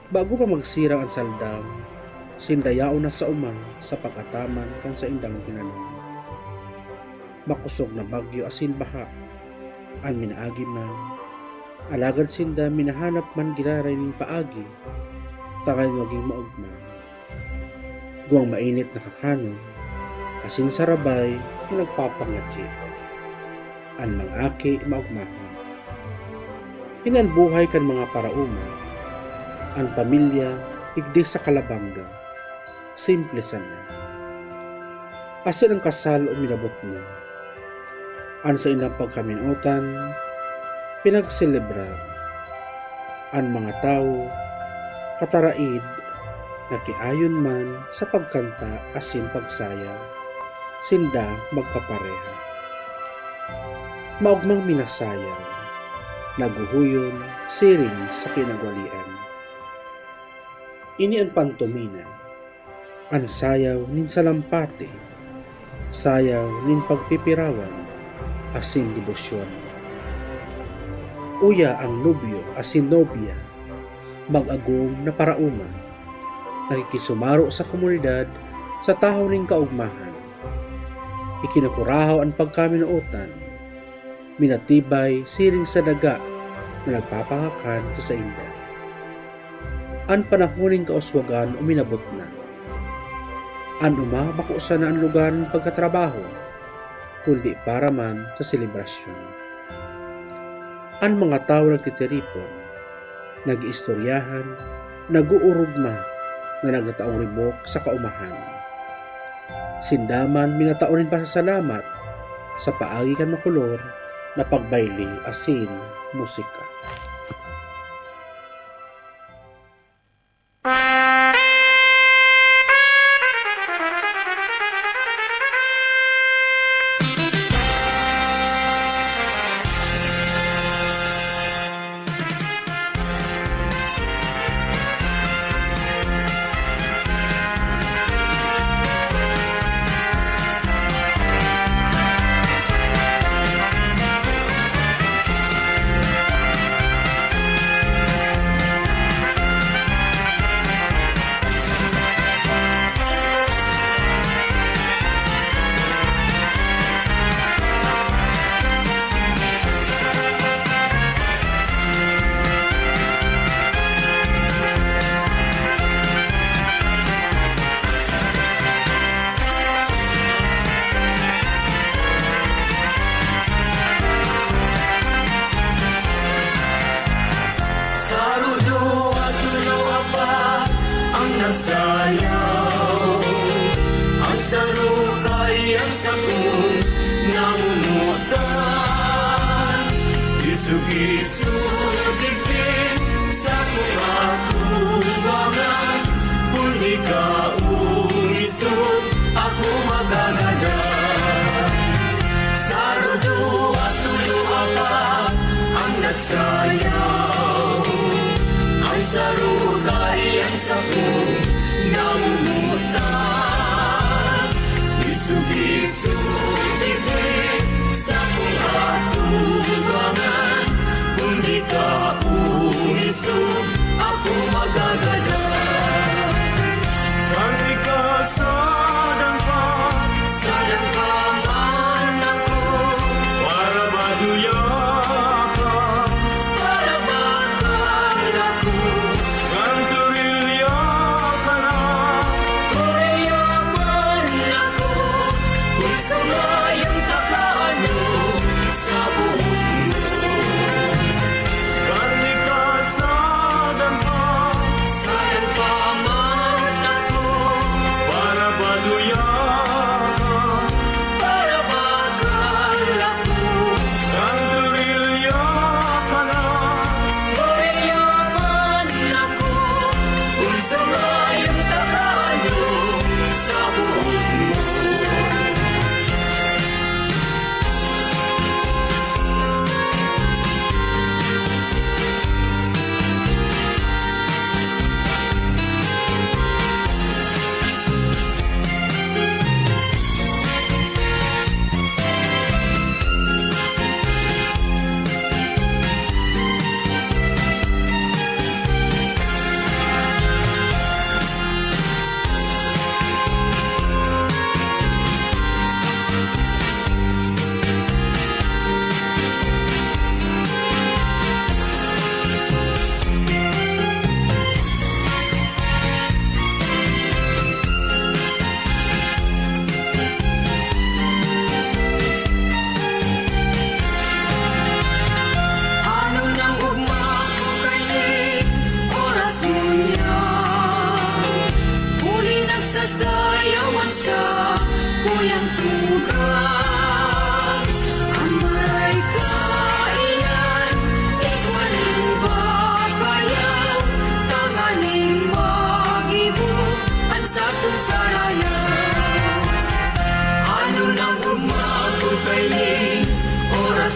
Bago pa magsirang ang saldang, sindayao na sa umang sa pagkataman kan sa indang tinanong. Makusog na bagyo asin baha, ang minaagim na, alagad sinda minahanap man giraray ning paagi, takay maging maugma. Guwang mainit na kakano, asin sarabay na nagpapangatsi. An mga aki maugmahan. Hinanbuhay kan mga parauma, an pamilya igdi sa Kalabanga, simple sana. Asin ang kasal o minabot na, an sa ilang pagkaminutan, pinagselebra, an mga tao, kataraid, nakiayon man sa pagkanta asin pagsaya, sinda magkapareha. Maugmang minasayang, naguhuyon, siring sa pinagwalian. Ini ang pantomina, ang sayaw nin salampate, sayaw nin pagpipirawan, asin debosyon. Uya ang nobyo asin nobya, mag-agom na parauma, nakikisumaro sa komunidad sa tahaw ning kaugmahan. Ikinakurahaw ang pagkaminuotan, minatibay siring sa daga na nagpapangakan sa sainda. An panahoning kauswagan o minabot na. An umabakusa na ang lugar ng pagkatrabaho, kundi para man sa selebrasyon. An mga tao nagtitiripon, nag-iistoryahan, nag-uurugma na nagataong ribok sa kaumahan. Sindaman minataonin pa sa salamat sa paagi kan makulor na pagbayli asin musika.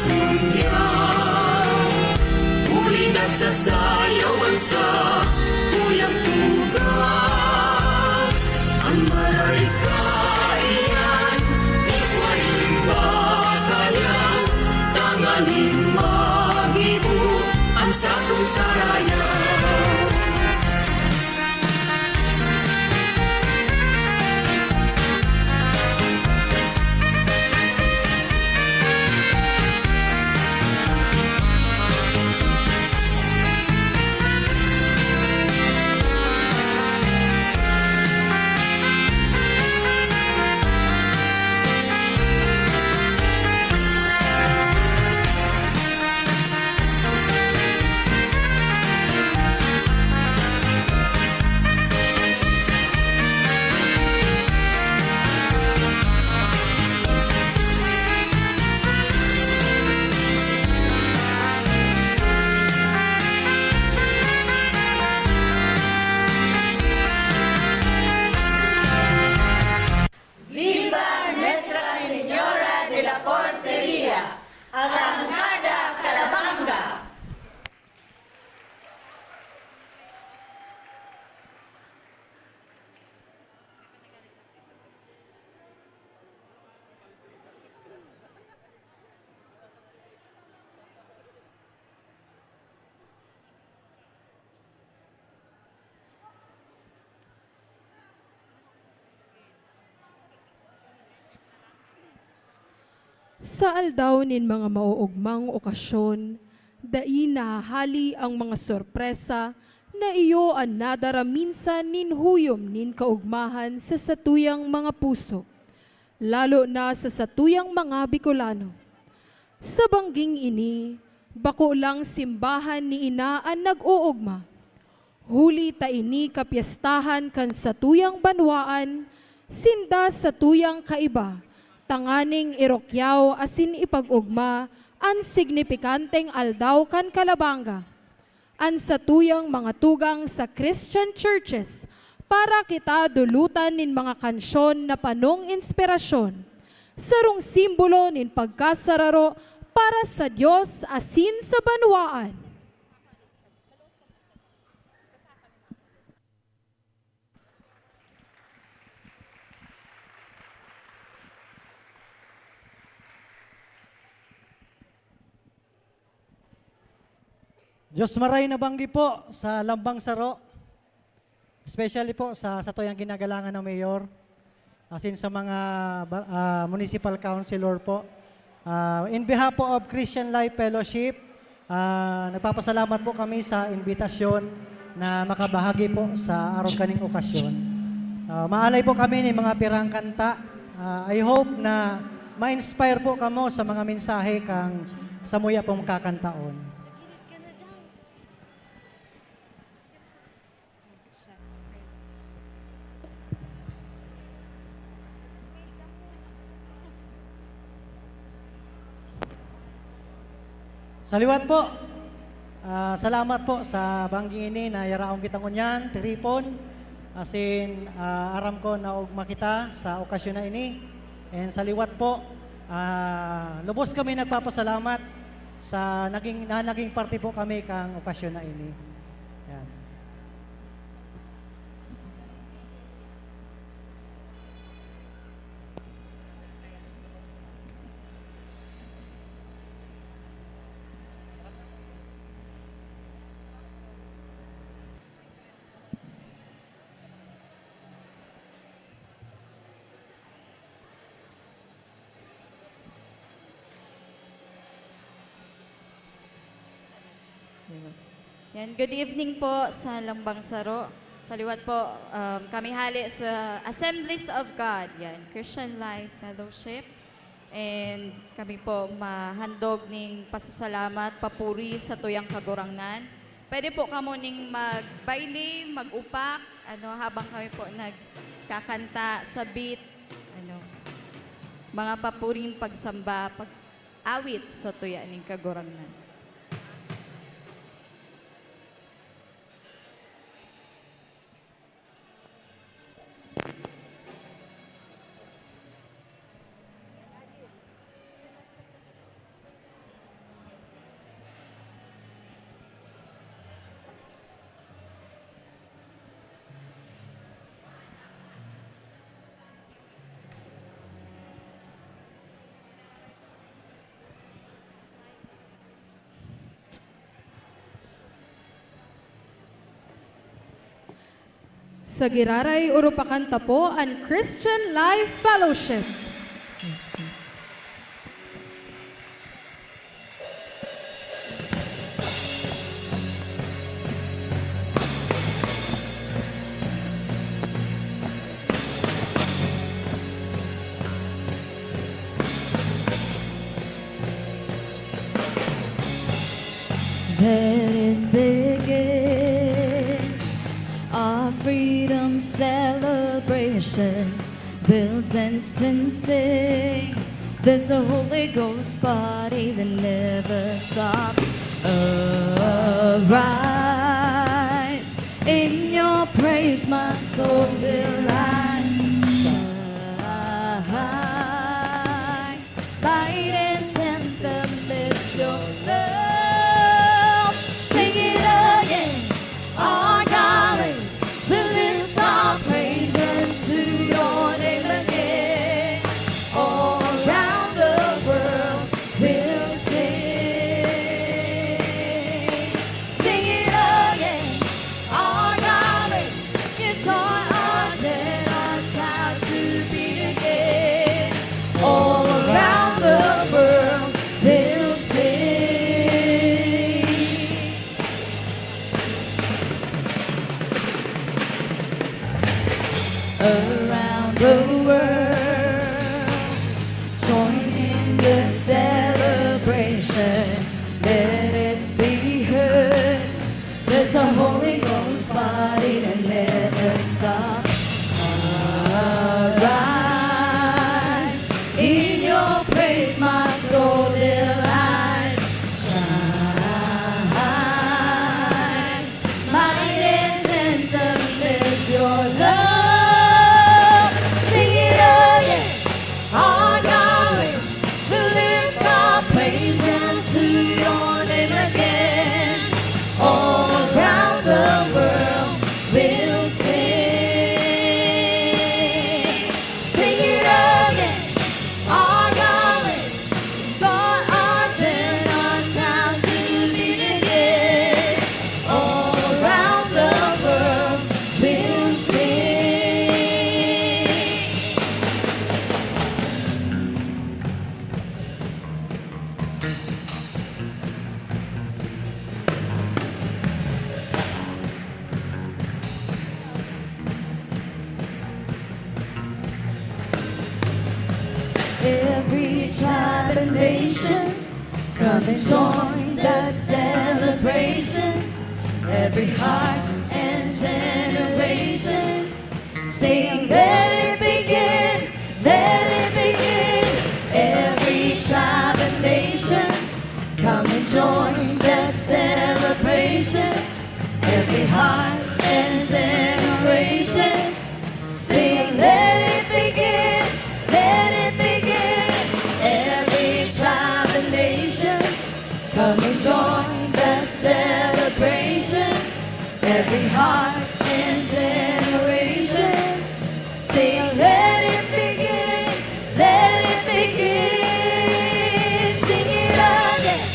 mundial. Uli na sasayawan sa tuyang tugas. Ang mararikayan, ikwain batayan, tanganing magibo ang satong sarayan. Sa aldaw nin mga mauugmang okasyon, dai nahali ang mga sorpresa na iyo ang nadara minsan nin huyom nin kaugmahan sa satuyang mga puso, lalo na sa satuyang mga Bicolano. Sa bangging ini, bako lang simbahan ni ina ang nag-uugma. Huli ta ini kapiestahan kan satuyang banwaan, sinda satuyang kaiba, tanganing irokyaw asin ipag-ugma ang signifikanteng aldaw kan Kalabanga. Ang satuyang mga tugang sa Christian churches para kita dulutan nin mga kansyon na panong inspirasyon. Sarong simbolo nin pagkasararo para sa Diyos asin sa banwaan. Diyos maray na banggi po sa Lambang Saro, especially po sa satuyang ginagalangan ng Mayor, asin sa mga municipal councilor po. In behalf po of Christian Life Fellowship, nagpapasalamat po kami sa invitasyon na makabahagi po sa araw kaning okasyon. Maalay po kami ng mga pirang kanta. I hope na ma-inspire po kamo sa mga mensahe kang samuya pong kakantaon. Saliwat po. Salamat po sa bangging ini na yaraong kitang unyan, tiripon. Asin aram ko na og makita sa okasyon na ini. And saliwat po, lubos kami nagpapasalamat sa naging parte po kami kang okasyon na ini. Yan. Yan, good evening po sa Lambang Saro. Sa liwat po, kami hali sa Assemblies of God, yan, Christian Life Fellowship. And kami po mahandog ning pasasalamat, papuri sa tuyang kagurangnan. Pwede po kamo ning magbaili, mag-upak, habang kami po nagkakanta sa beat, mga papuring pagsamba, pag-awit sa tuya ning kagurangnan. sa Giraray Urupakan Tapo and Christian Life Fellowship. Let it begin, our freedom celebration. We'll dance and sing. There's a Holy Ghost party that never stops. Arise, in your praise my soul delights. Shine, light and anthem is your love. Sing it again, our garlands will lift our praise unto your name again. All around the world we'll sing. Sing it again, our garlands, you taught our dead hearts how to beat again. All around the world we'll sing. Around the world, join in the celebration. Let it be heard. There's a Holy Ghost party that never stops. Arise, in your praise my soul delights. Shine, light and anthem is your love. Sing it again, our garlands will lift our praise unto your name again. All around the world we'll sing. Sing it again, our garlands taught our tenors how to beat again. All around the world we'll sing. Every tribe and nation, come and join the celebration. Every heart and generation, sing, let it begin, let it begin. Every tribe and nation, come and join the celebration. Every heart and generation, sing, let it begin, let it begin. Every tribe and nation, come and join the celebration. Every heart and generation, sing, let it begin, let it begin. Sing it again,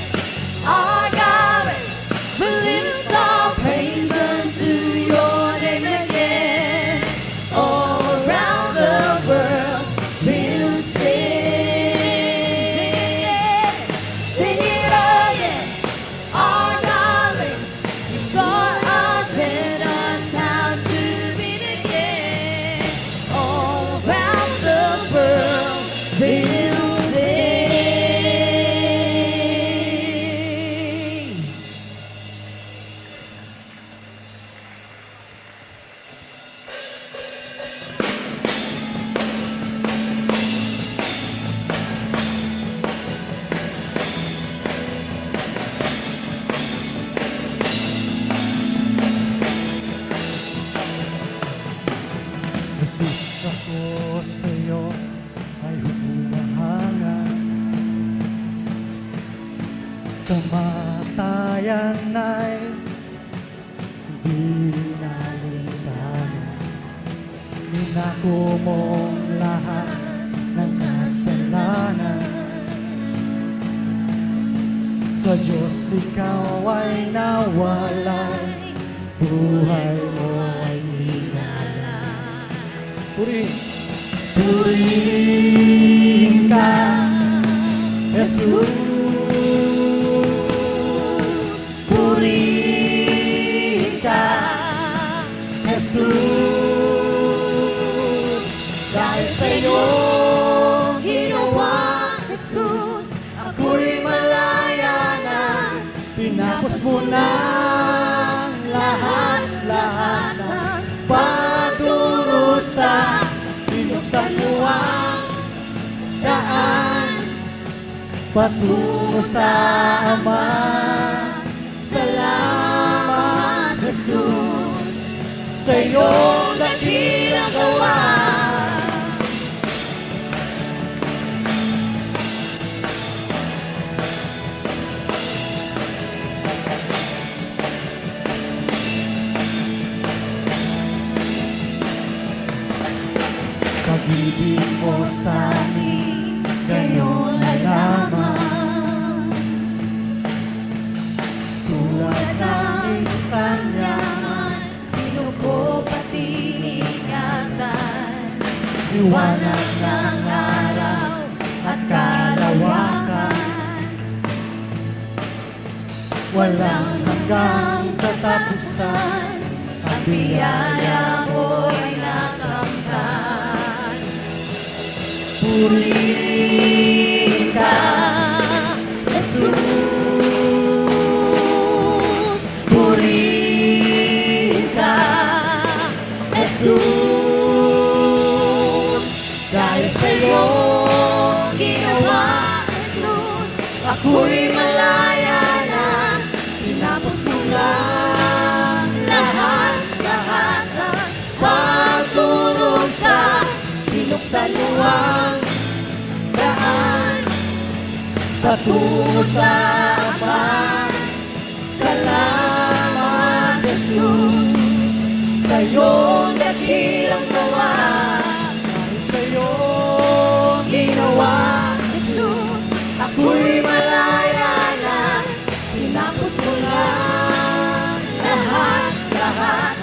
our garlands will lift our praise unto your name again. All around the world we'll sing. Sing it again, our garlands, you taught our tenors how to beat again. All around the world we'll sing. Resist ako sa'yo ay humahangan. Kamatayan ay hindi nalintanan. Ninako mong lahat ng kasalanan. Sa Diyos ikaw ay nawalay, buhay mo ay hinala. Purihin ka, Jesus. Purihin ka, Jesus. Dahil sa'yo ginawa, Jesus, ako'y malaya na. Tinapos mo na lahat ng pagdurusa. Binuksan mo ang daan patungo sa Ama. Salamat, Jesus, sa iyong dakilang gawa. Pag-ibig mo sa amin, ngayon na lamang. Tulad ng isang yaman, pinuko pati ingatan. Liwanag ng araw at kalawakan, walang hanggang katapusan. Ang biyaya mo'y nakamtan. Purihin ka, Jesus. Purihin ka, Jesus. Dahil sa'yo ginawa, Jesus, ako'y malaya na. Tinapos mo lang lahat ng pagdurusa. Binuksan mo ang daan patungo sa Ama. Salamat, Jesus, sa iyong dakilang gawa. Dahil sa iyong ginawa, Jesus, ako'y malaya na. Tinapos mo lang lahat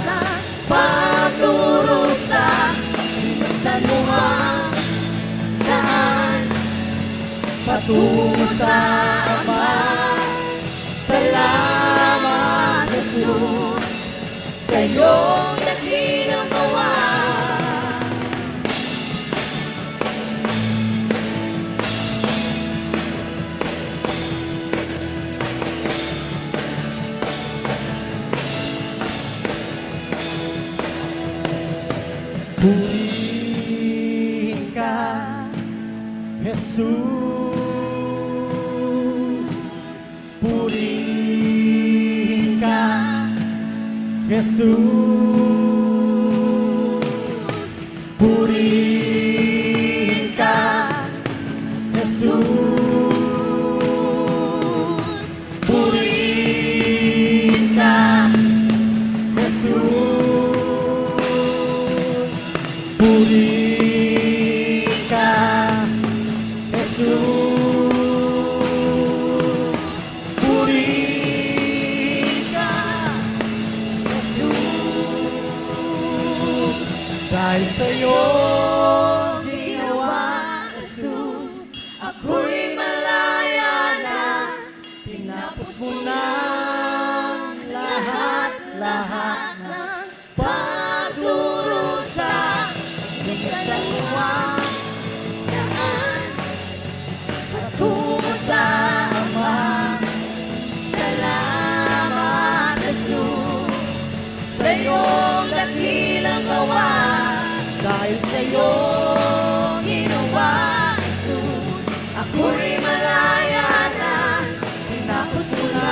ng pagdurusa. Binuksan mo ang daan patungo sa Ama. Salamat, Jesus, sa iyong dakilang gawa. Purihin ka, Jesus. Purihin ka, Jesus. Purihin ka, Jesus. Purihin ka, Jesus. Purihin ka, Jesus. Purihin ka, Jesus. Dahil sa'yo ginawa, Jesus, ako'y malaya na. Tinapos mo na lahat ng pagdurusa. Binuksan mo ang daan patungo sa Ama. Salamat, Jesus, sa iyong dakilang gawa. Dahil sa iyong ginawa, Jesus, ako'y malaya na. Tinapos mo na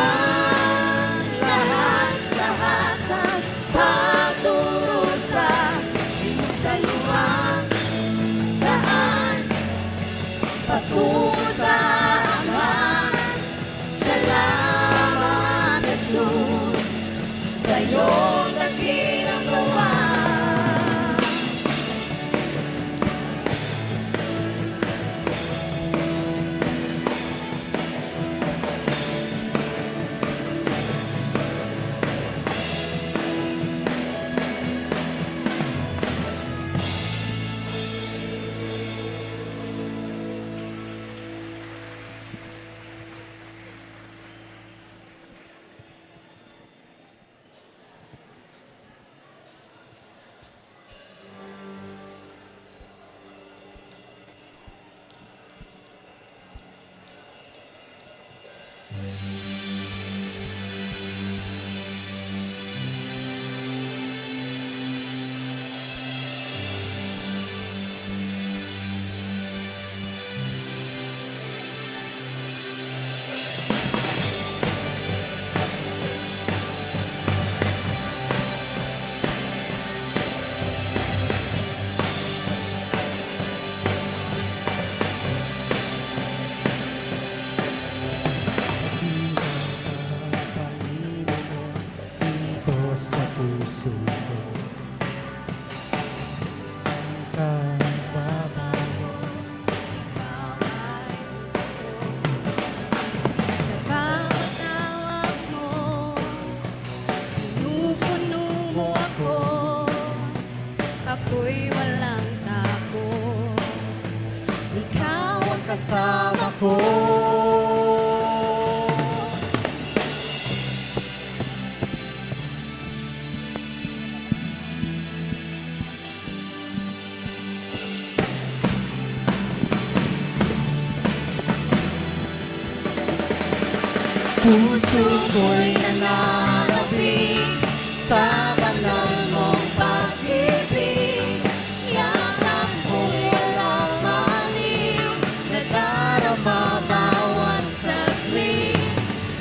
Dito sa puso ko kababago. Sa bawat tawag mo, pinupuno mo ako. Ako'y walang takot. Ikaw ang kasama ko. Puso ko'y nananapig sa banal mong pag-ibig. Yakap ko'y walang maliw, nadarama bawat saglit.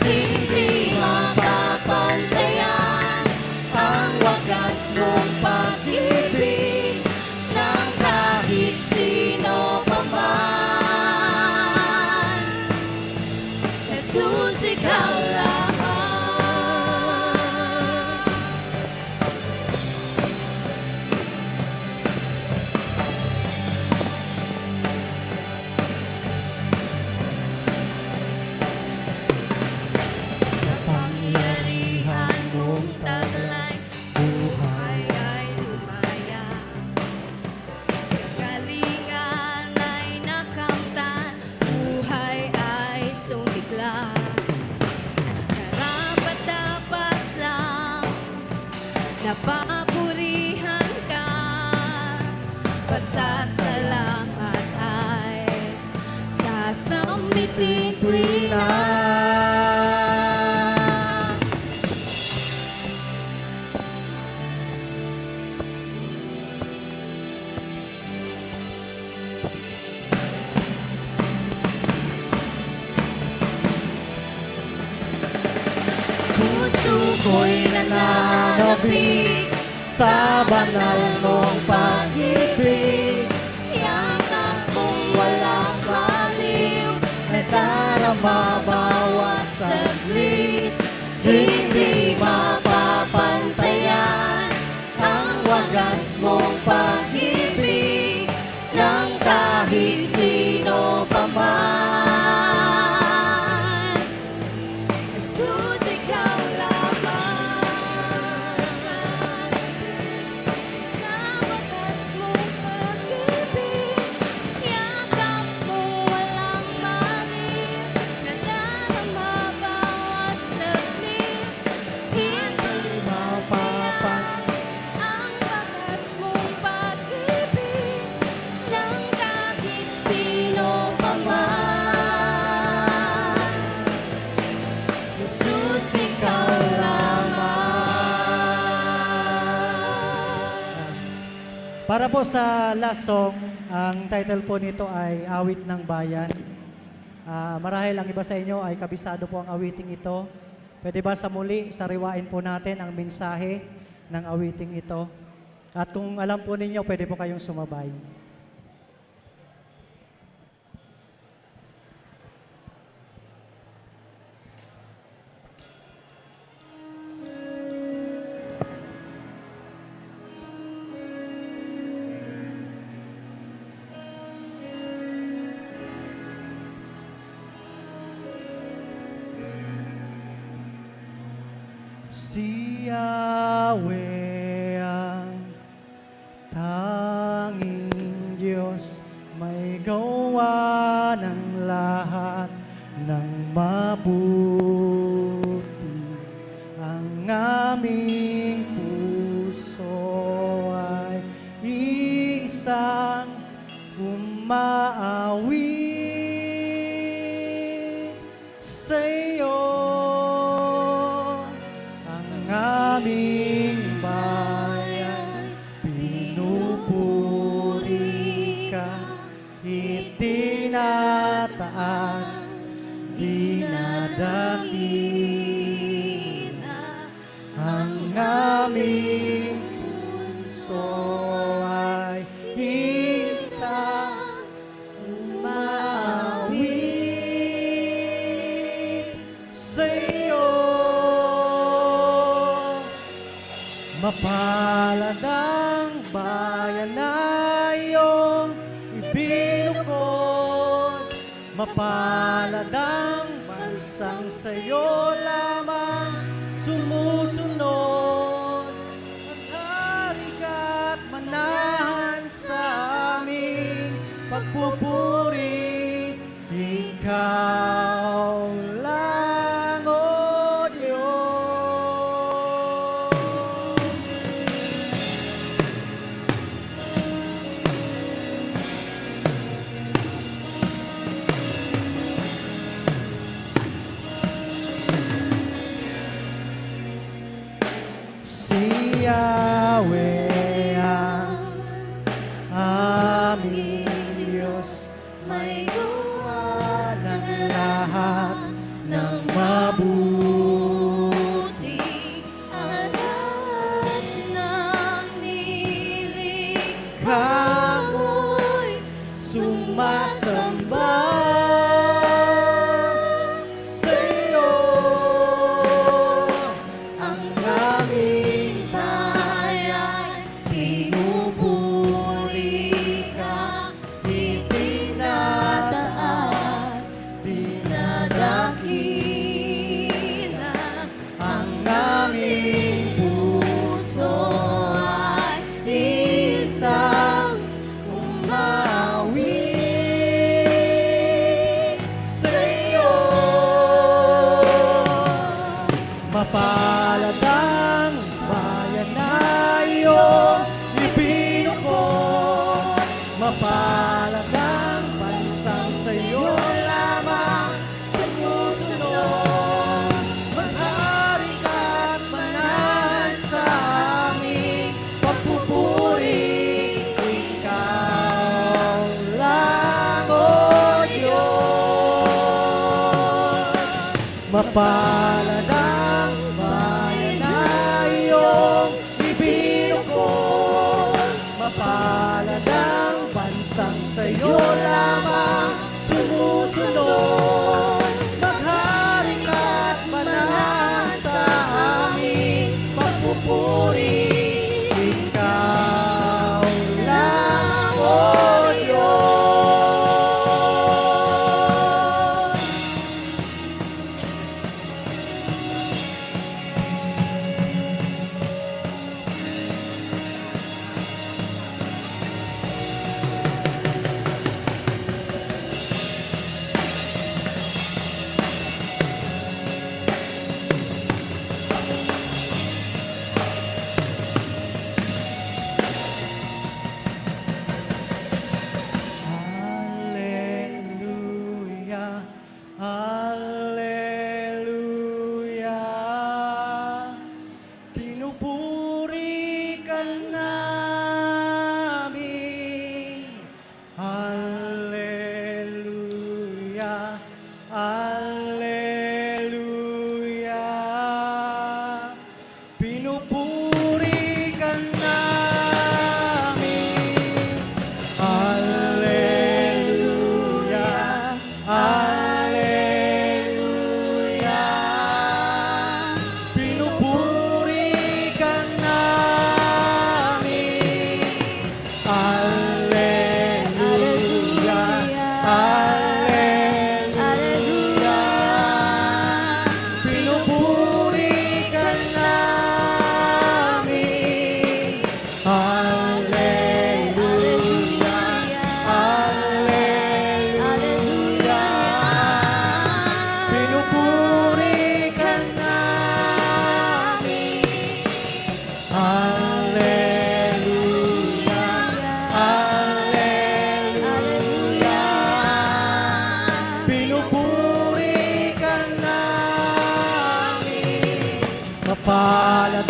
Hindi mapapantayan ang wagas mong pag-ibig ng kahit sino pa man. Jesus, ikaw lamang. Kapangyarihan mong taglay, buhay ay lumaya. Galingan ay nakamtan, buhay ay sumigla. Karapat-dapat lang napapurihan ka. Pasasalamat ay sasambitin tuwing na. Puso ko'y nananapig sa banal mong pag-ibig. Yakap kong walang baliw, nadarama bawat saglit. Hindi mapapantayan ang wagas mong pag-ibig ng kahit sino pa man. Jesus, ikaw lamang. Sa wagas mong pag-ibig, yakap mo walang maliw, nadarama bawat saglit. Hindi mapapantayan ang wagas mong pag-ibig ng kahit sino pa man. Jesus, ikaw lamang. Para po sa last song, ang title po nito ay Awit ng Bayan. Marahil ang iba sa inyo ay kabisado po ang awiting ito. Pwede ba sa muli, sariwain po natin ang mensahe ng awiting ito? At kung alam po ninyo, pwede po kayong sumabay. Si Yahweh ang tanging Diyos, may gawa ng lahat ng mabuti. Ang aming puso ay isang umaawit sa iyo. aming bayan, pinupuri ka, itinataas, dinadakila, ang aming puso ay isang umawit sa iyo. Mapalad ang bayan na iyong ibinukod, mapalad ang bansang sa iyo lamang sumusunod. Maghari ka't manahan sa aming pagpupuri, ikaw lang, O Diyos. Si Yahweh ang aming Diyos, may gawa ng lahat ng mabuti. At lahat ng nilikha mo'y sumasamba sa iyo. Ang aming bayan, pinupuri ka, itinataas, dinadakila, ang aming puso ay isang umawit sa iyo. Mapalad ang bayan na iyong ibinukod, mapalad ang bansang sa iyo lamang sumusunod. Maghari ka't manahan sa aming pagpupuri, ikaw lang, O Diyos. Mapalad ang bayan na iyong ibinukod, mapalad ang bansang sa iyo lamang sumusunod. Maghari ka't manahan sa aming pagpupuri, ikaw lang, O Diyos. Hallelujah, hallelujah. Pinupuri ka namin. Hallelujah, hallelujah. Pinupuri ka namin. Hallelujah, hallelujah. Pinupuri ka namin. Hallelujah, hallelujah. Pinupuri ka namin. Hallelujah, hallelujah. Pinupuri ka namin. Hallelujah, hallelujah. Pinupuri ka namin. Mapalad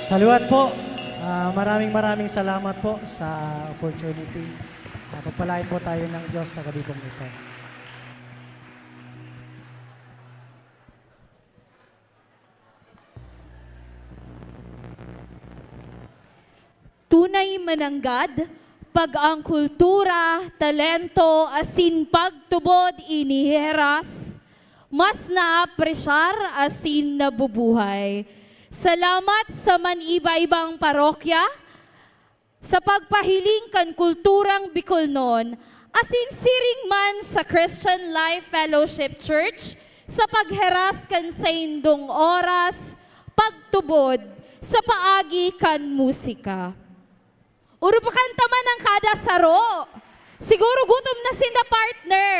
Saluhat po. Maraming salamat po sa opportunity. Pagpalain po tayo ng Diyos sa gabi pong ito. Tunay mananggad, pag ang kultura, talento, asin pagtubod iniheras, mas naapresyar asin nabubuhay. Salamat sa maniba-ibang parokya, sa pagpahiling kan kulturang Bicolnon, asin siring man sa Christian Life Fellowship Church, sa pagheras kan sa indong oras, pagtubod, sa paagi kan musika. Uro pa kanta man ang kada saro. Siguro gutom na sila partner.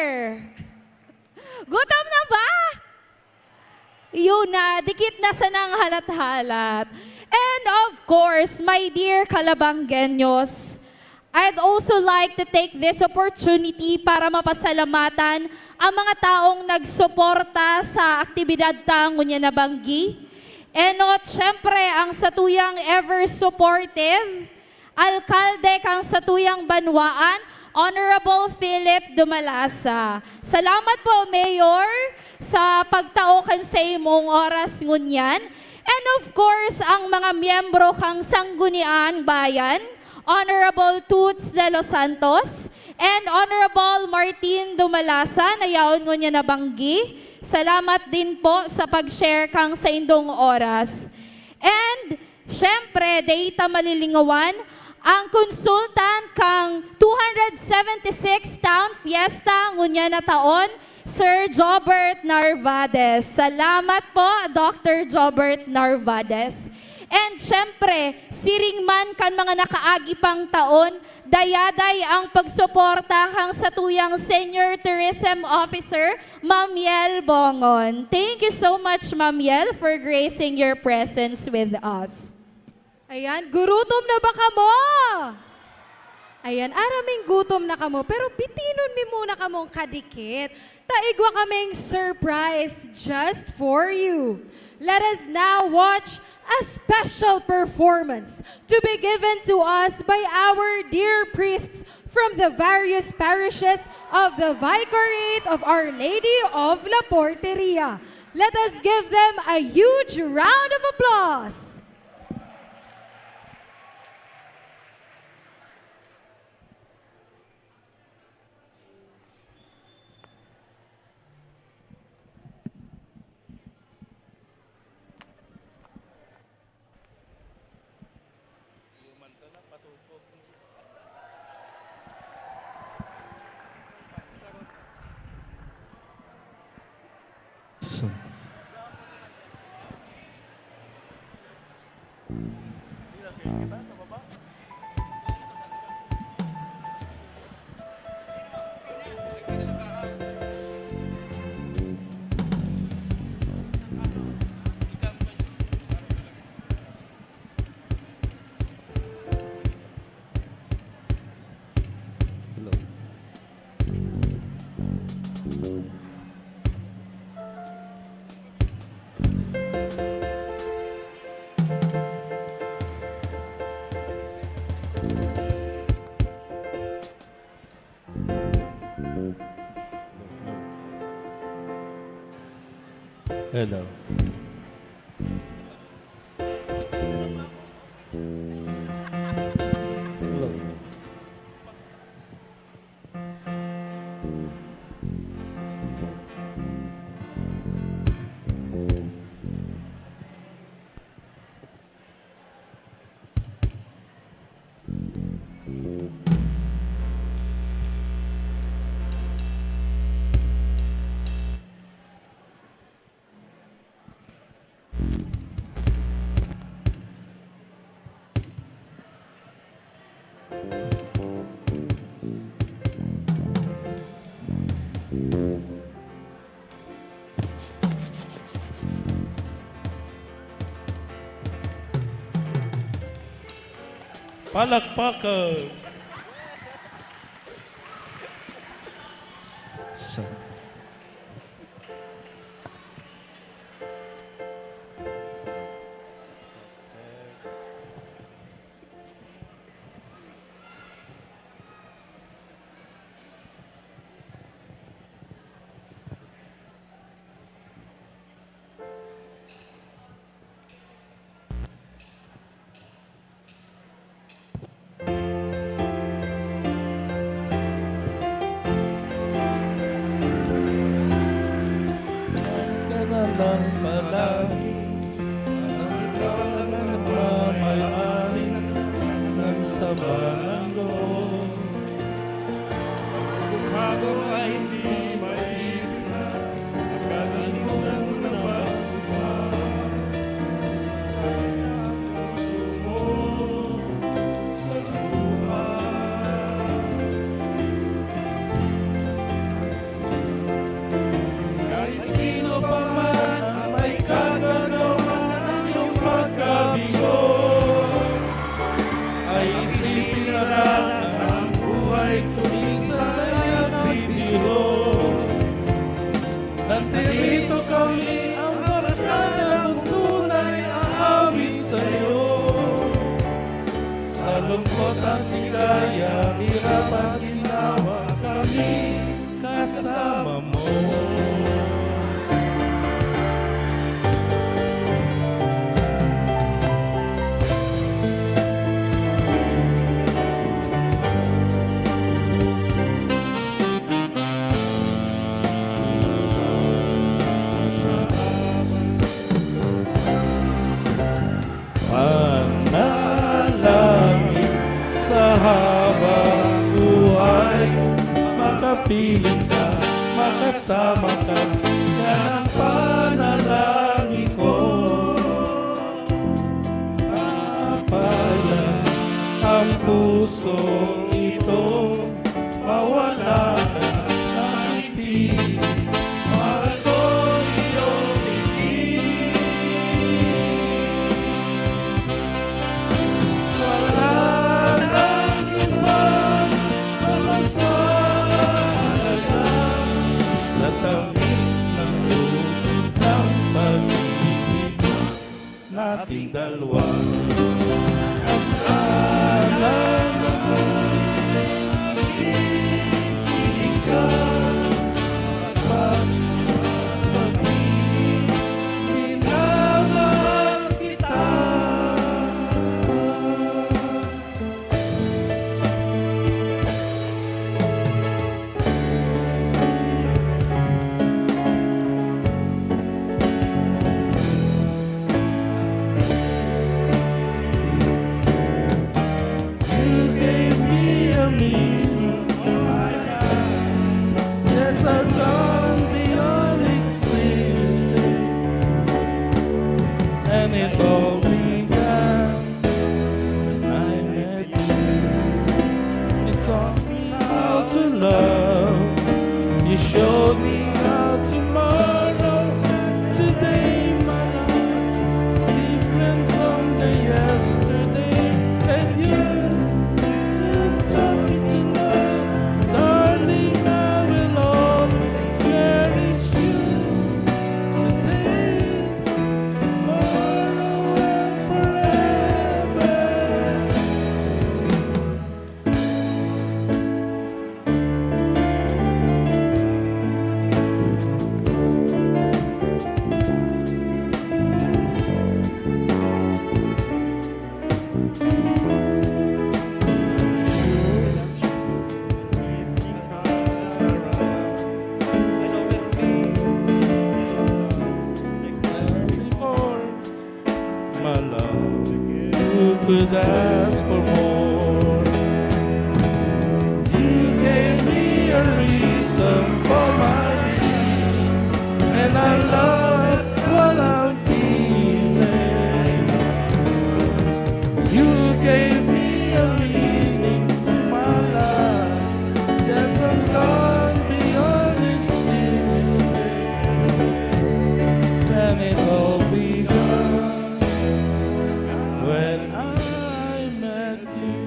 Gutom na ba? Yun na, dikit na sa nang halat-halat. And of course, my dear Calabanggenyos, I'd also like to take this opportunity para mapasalamatan ang mga taong nagsuporta sa aktibidad tang Ngunya na Banggi. And not syempre ang satuyang ever supportive Alkalde kang satuyang Banwaan, Honorable Philip Dumalasa. Salamat po, Mayor, sa pagtao kan sa imong oras ngunyan. And of course, ang mga miyembro kang Sangguniang Bayan, Honorable Toots de los Santos, and Honorable Martin Dumalasa, na yaon ngunya na Banggi. Salamat din po sa pag-share kang sa indong oras. And, syempre, data malilingawan, ang konsultant kang 276 Town Fiesta ngunya na taon, Sir Jobert Narvades. Salamat po, Dr. Jobert Narvades. And syempre, siring man kan mga nakaagi pang taon, dayaday ang pagsuporta kang satuyang Senior Tourism Officer, Ma'am Yel Bongon. Thank you so much, Ma'am Yel, for gracing your presence with us. Ayan, gurutom na ba kamo? Ayan, araming gutom na kamo, pero bitinon mi muna kamong kadikit. Taigwa kaming surprise just for you. Let us now watch a special performance to be given to us by our dear priests from the various parishes of the Vicariate of Our Lady of La Porteria. Let us give them a huge round of applause. Hello. Palakpakan. ng palagi ang nagmamayari ng sama ng loob. Kung habang ay di maibig na, akalimutan mo na ba sa puso mo, sa buhay? Kahit sino pa man ang may kaganawan ng iyong pagkabigo, ay isipin na lang na ang buhay kuminsan ay nagbibiro. Nandito kami ang barkada kung tunay aawit sa'yo. Sa lungkot at ligaya, hirap at ginawa kami kasama mo. Panalangin sa habang buhay, makapiling ka, makasama ka, yan ang panalangin ko. Papaya ang puso ito, mawala ka ng ibig, mahal ko iyong ibig. Wala nang ibang masasalaga sa tamis ng loob ng pag-ibig nating dalawa. At sana nakikinig ka at magsasabihin, minamahal kita. You gave me a reason why yes, I've gone beyond existing, and it all began when I met you. You taught me how to love, you showed me how tomorrow. Today my life is different from the yesterday, and you taught me to love, darling. I will always cherish you. Today, tomorrow, and forever. My love, who could ask for more? You gave me a reason for my being, and I love what I'm feeling. You gave me a reason to my life that's gone beyond this and it all begun when I met you.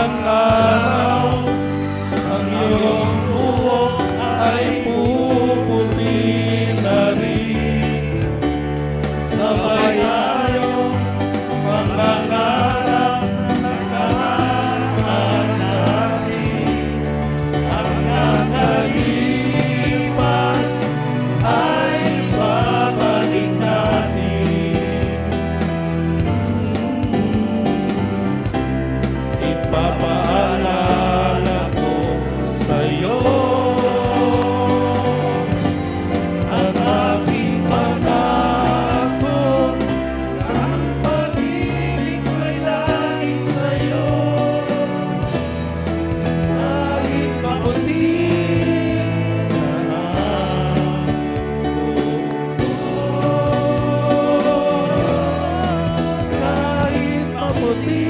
isang araw ang iyong buhok ay puputi na rin. Sabay tayong mangangarap na nakaraan sa atin. Ang nakalipas ay babalik natin. Ipapaalala ko sa'yo ang aking pangako, ang pag-ibig ko'y laging sa'yo. Kahit maputi na kahit maputi.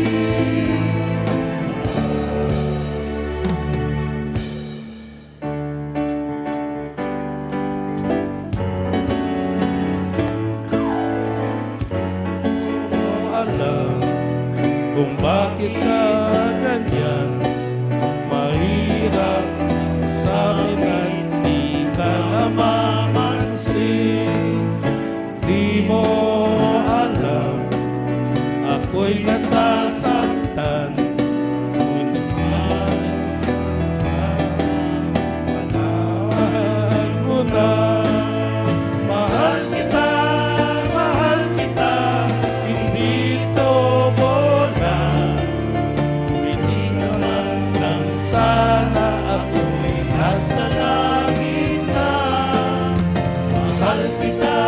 Alam kung bakit ka ganyan. Mahirap sa amin ay di ka namamansin. Di mo alam ako'y nasasaktan. Ngunit sa panahon mo na. Mahal kita, hindi to bola. Hindi naman lang sana ako'y nasa langit na. Mahal kita,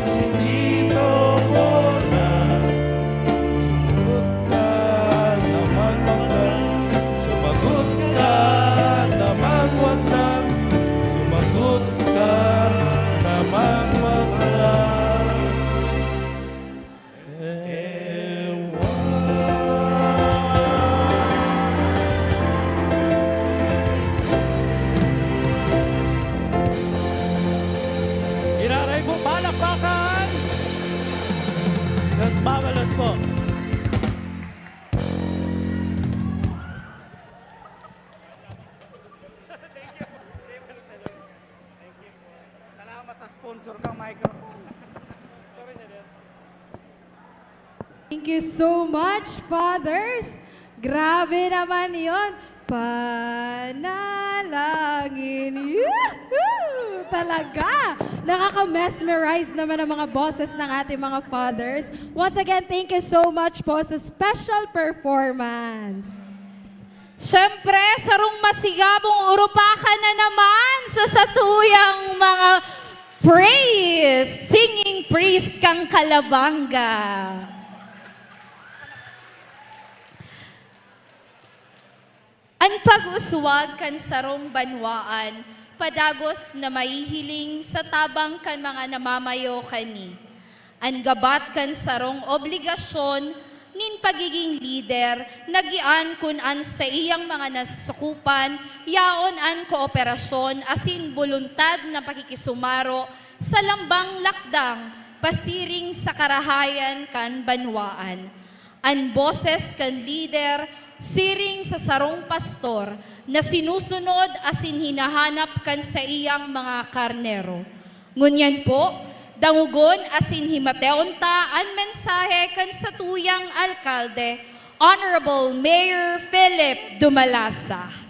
hindi to bola. Sumagot ka naman wag lang. Sumagot ka naman wag lang. Iraray po, palakpakan! Los Mamalos po. Salamat sa sponsor ka, Michael. Thank you so much, fathers. Grabe naman yon. Panalangin. Yahoo! Talaga. Nakaka-mesmerize naman ang mga boses ng ating mga fathers. Once again, thank you so much po sa special performance. Siyempre, sarong masigabong urupakan na naman sa satuyang mga praise, singing praise kang Kalabanga. Ang pag-uswag kan sarong banwaan, padagos na maihiling sa tabang kan mga namamayo kani. Ang gabat kan sarong obligasyon, nin pagiging leader, nagian kun an sa iyang mga nasukupan, yaon an kooperasyon, asin voluntad na pakikisumaro sa lambang lakdang, pasiring sa karahayan kan banwaan. An boses kan leader, siring sa sarong pastor, na sinusunod asin hinahanap kan sa iyang mga karnero. Ngunyan po, dangugon asin himateon ta ang mensahe kan sa tuyang alkalde, Honorable Mayor Philip Dumalasa.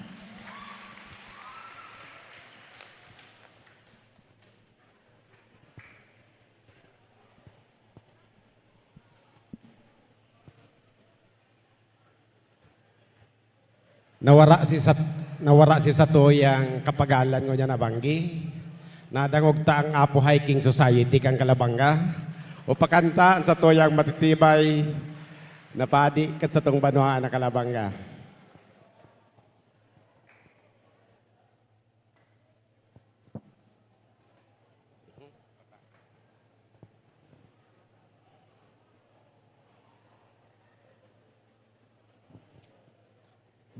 Nawara si Satuyang kapagalan ko niya nabanggi. Nadangog ta ang Apo Hiking Society kang Kalabanga. O pakanta ang Satuyang matitibay na padi kat sa tong banwaan na Kalabanga.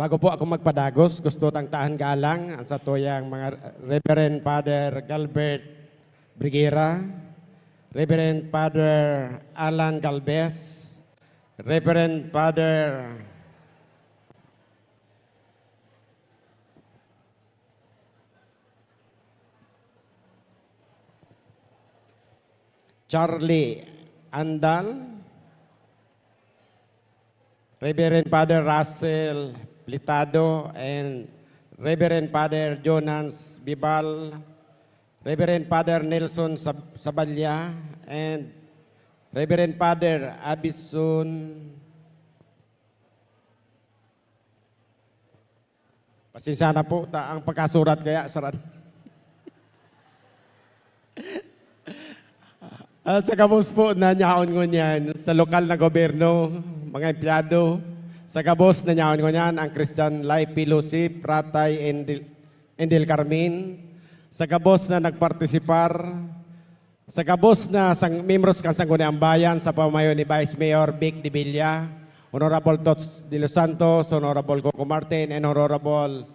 Bago po ako magpadagos, gusto tang tahan galang ang sa tuyang mga Reverend Father Galbert Briguera, Reverend Father Alan Galvez, Reverend Father Charlie Andal, Reverend Father Russell Plitado, and Reverend Father Jonas Bibal, Reverend Father Nelson Sabalya, and Reverend Father Abison. Pasensya na po, ang pagkasurat kaya sarat. At sa kabos po na nyaon ko niyan sa lokal na gobyerno, mga empleyado, sa kabos na nyaon ko niyan ang Christian Life Fellowship, Ratay, Del Carmen, sa kabos na nagpartisipar, sa kabos na membros kan Sangguniang Bayan sa pamayo ni Vice Mayor Vic de Villa, Honorable Tots de los Santos, Honorable Coco Martin, and Honorable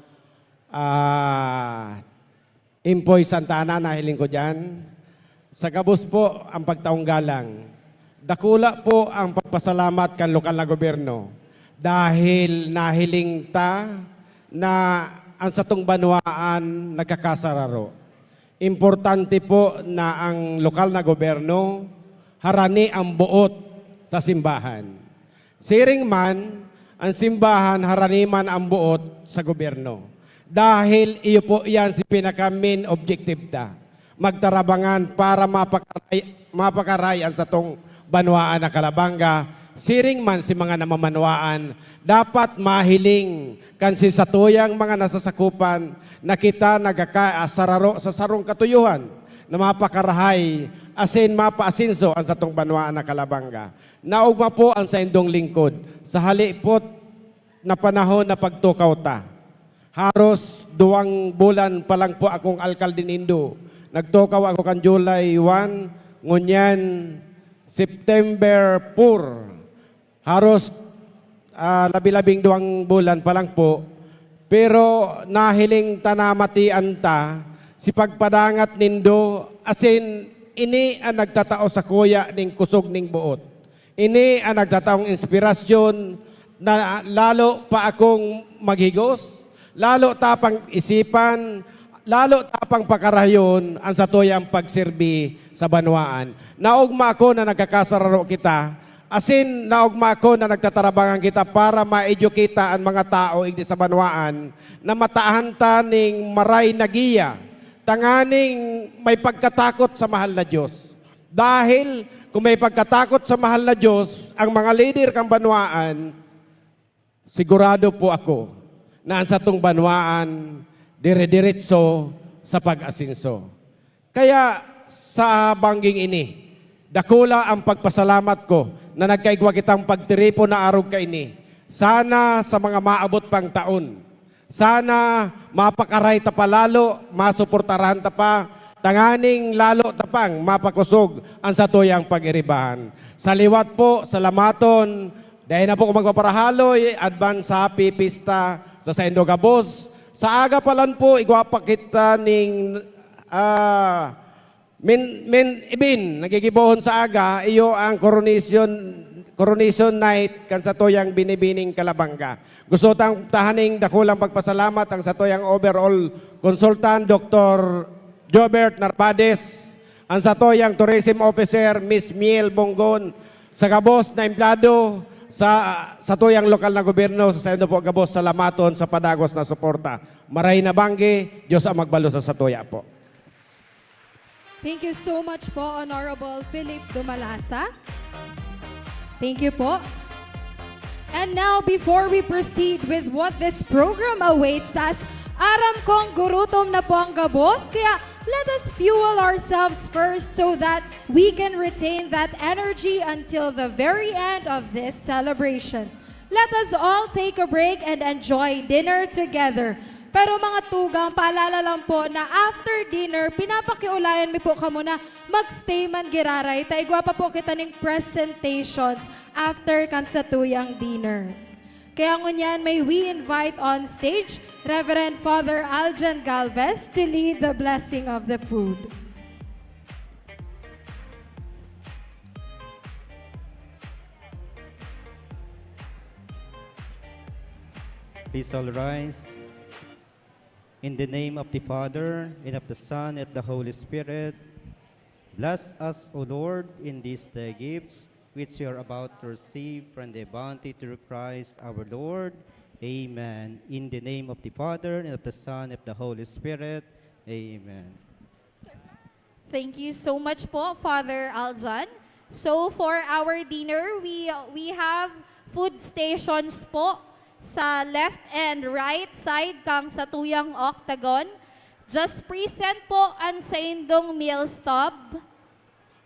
Impoy Santana, nahiling ko dyan. Sa kabos po ang pagtaong galang. Dakula po ang pagpasalamat kan lokal na gobyerno dahil nahiling ta na ang satong banwaan nagkakasararo. Importante po na ang lokal na gobyerno harani ang buot sa simbahan. Siring man, ang simbahan harani man ang buot sa gobyerno. Dahil iyo po yan si pinaka-main objective ta. Magtarabangan para mapakaray ang satong banwaan na Kalabanga. Siring man si mga namamanwaan, dapat mahiling kan si satuyang mga nasasakupan na kita nagkakaasararo sa sarong katuyuhan na mapakarahay asin mapaasinso ang satong banwaan na Kalabanga. Naugma po ang sa indong lingkod sa halipot na panahon na pagtukaw ta. Haros 2 bulan pa lang po akong alkaldin Indo. Nagtukaw ako kan July 1, ngunyan September 4. Haros 12 bulan pa lang po. Pero nahiling tanamatian ta, si pagpadangat nindo, asin ini ang nagtatao sa kuya ning kusog ning buot. Ini ang nagtataong inspirasyon na lalo pa akong maghigos, lalo tapang isipan, lalo tapang pakarayon ang satuyang pagserbi sa banwaan. Naugma ako na nagkakasararo kita, asin naugma ako na nagtatarabangan kita para ma-educate ang mga tao igdi sa banwaan na mataahan ta ning maray na giya, tanganing may pagkatakot sa mahal na Diyos. Dahil kung may pagkatakot sa mahal na Diyos, ang mga leader kang banwaan, sigurado po ako na ang satong banwaan dire-diretso sa pag-asinso. Kaya sa bangging ini, dakula ang pagpasalamat ko na nagkaigwa kitang pagtiripo na arog ka ini. Sana sa mga maabot pang taon, sana mapakaray ta pa lalo, masuportarahan ta pa, tanganing lalo tapang mapakusog ang satuyang pag-iribahan. Sa liwat po, salamaton, dahil na po kung magpaparahaloy, advance happy pista sa Saindo Gabos. Sa aga palan po, igwapa kita ning ibin, nagigibohon sa aga, iyo ang coronation night kan sa toyang binibining Kalabanga. Gusto tang tahaning dakulang pagpasalamat ang sa toyang overall consultant, Dr. Jobert Narpades, ang sa toyang tourism officer, Miss Miel Bonggon, sa Gabos na emplado, sa tuyang lokal na gobyerno sa Saindo po Gabos, salamaton sa padagos na suporta. Maray na banggi, Diyos ang magbalo sa satuya po. Thank you so much po, Honorable Philip Dumalasa. Thank you po. And now, before we proceed with what this program awaits us, aram kong gurutom na po ang Gabos, kaya let us fuel ourselves first so that we can retain that energy until the very end of this celebration. Let us all take a break and enjoy dinner together. Pero mga tugang, paalala lang po na after dinner, pinapakiulayan mi po ka muna magstay man giraray. Taigwa pa po kita ng presentations after kansatuyang dinner. Kaya ngunyan, may we invite on stage Reverend Father Aljan Galvez to lead the blessing of the food. Please all rise. In the name of the Father, and of the Son, and of the Holy Spirit, bless us, O Lord, in these thy gifts, which we are about to receive from the bounty through Christ our Lord. Amen. In the name of the Father, and of the Son, and of the Holy Spirit. Amen. Thank you so much po, Father Aljan. So for our dinner, we have food stations po sa left and right side kang sa tuyang octagon. Just present po ang sa indong meal stub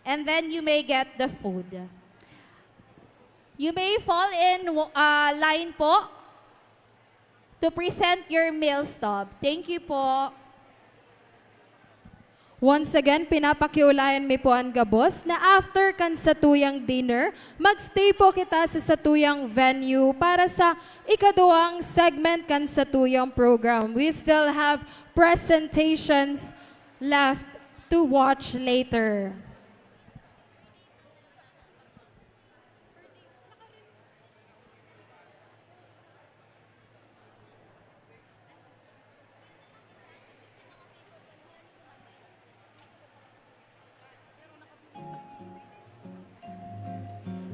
and then you may get the food. You may fall in line po to present your meal stub. Thank you po. Once again, pinapakiulayan mi po ang gabos na after kan satuyang dinner, magstay po kita sa satuyang venue para sa ikaduwang segment kan satuyang program. We still have presentations left to watch later.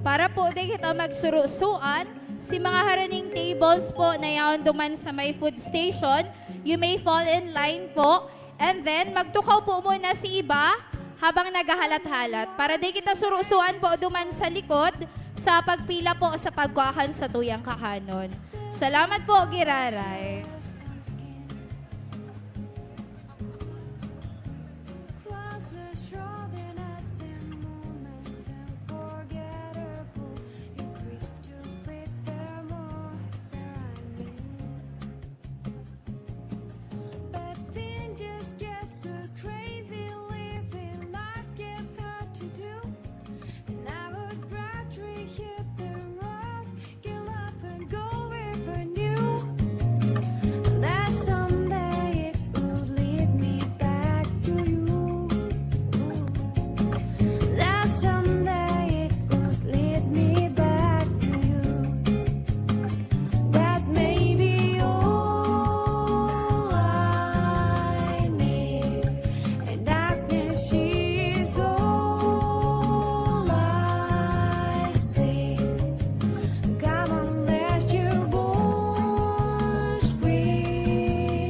Para po di kita magsurusuan, si mga haraning tables po na yaon duman sa may food station, you may fall in line po. And then, magtukaw po muna si iba habang naghahalat-halat. Para di kita surusuan po duman sa likod sa pagpila po sa pagkuhakan sa tuyang kakanon. Salamat po, Giraray.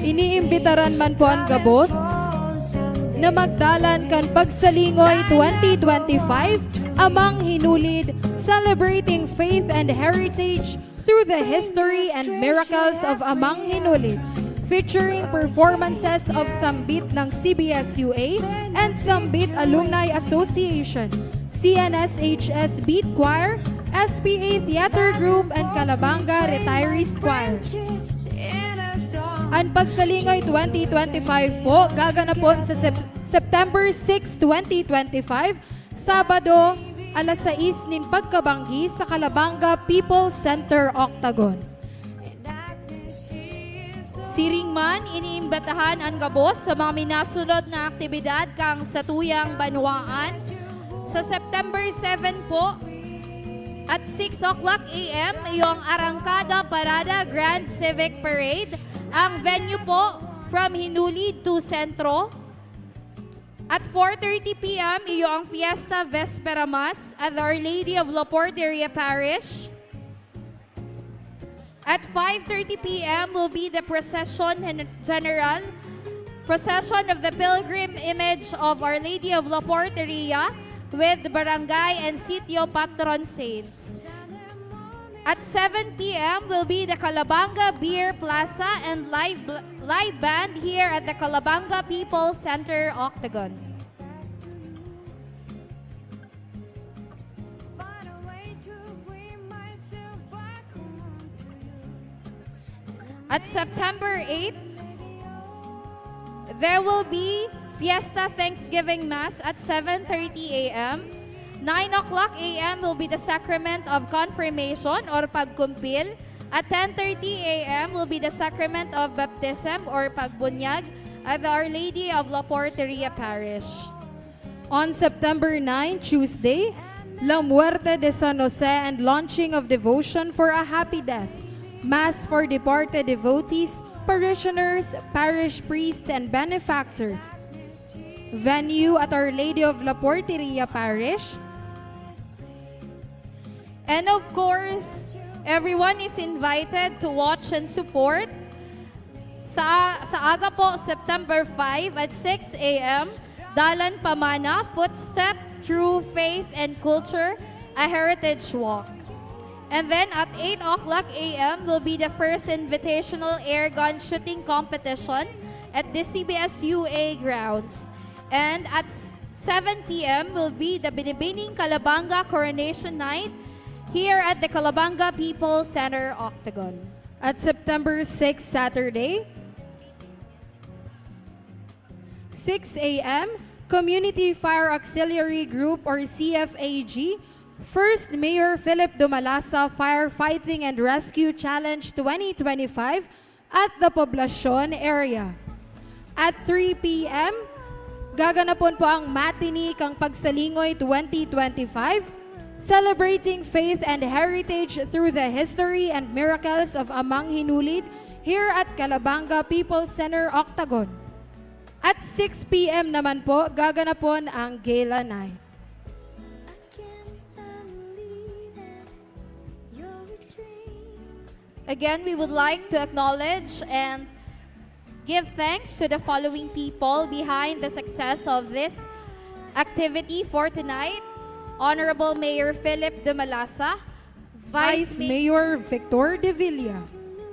Iniimbitaran man po ang gabos na magdalan kan Pagsalingoy 2025 amang hinulid celebrating faith and heritage through the history and miracles of Amang Hinulid, featuring performances of Sambit ng CBSUA and Sambit Alumni Association, CNSHS Beat Choir, SPA Theater Group, and Calabanga Retirees Choir. Ang Pagsalingoy 2025 po gaganapon sa September 6, 2025, Sabado, alas 6 nin pagkabanggi sa Calabanga People Center Octagon. Siringman, iniimbatahan ang gabos sa mga minasunod na aktibidad kang sa tuyang banwaan sa September 7 po at 6 o'clock a.m. iyong Arangkada Parada Grand Civic Parade. Ang venue po from Hinulid to Centro. At 4:30 p.m. iyong Fiesta Vespera Mass at Our Lady of La Porteria Parish. At 5:30 p.m. will be the procession and general procession of the pilgrim image of Our Lady of La Porteria with the barangay and sitio patron saints. At 7 p.m. will be the Calabanga Beer Plaza and live band here at the Calabanga People Center Octagon. At September 8, there will be Fiesta Thanksgiving Mass at 7:30 a.m. 9 o'clock a.m. will be the Sacrament of Confirmation or Pagkumpil. At 10:30 a.m. will be the Sacrament of Baptism or Pagbunyag at the Our Lady of La Porteria Parish. On September 9, Tuesday, La Muerte de San Jose and launching of Devotion for a Happy Death. Mass for departed devotees, parishioners, parish priests, and benefactors. Venue at Our Lady of La Porteria Parish. And of course, everyone is invited to watch and support sa aga po, September 5 at 6 a.m., Dalan Pamana, Footstep, True Faith and Culture, a Heritage Walk. And then at 8 o'clock a.m. will be the first invitational air gun shooting competition at the CBS-UA grounds. And at 7 p.m. will be the Binibining Calabanga Coronation Night here at the Calabanga People Center Octagon. At September 6, Saturday, 6 a.m., Community Fire Auxiliary Group or CFAG, First Mayor Philip Dumalasa Firefighting and Rescue Challenge 2025 at the Poblacion area. At 3 p.m., gaganapon po ang matinee kang Pagsalingoy 2025, celebrating faith and heritage through the history and miracles of Amang Hinulid here at Calabanga People Center Octagon. At 6 p.m. naman po, gaganapon ang Gala Night. Again, we would like to acknowledge and give thanks to the following people behind the success of this activity for tonight. Honorable Mayor Philip Dumalasa, Vice Mayor Victor De Villa,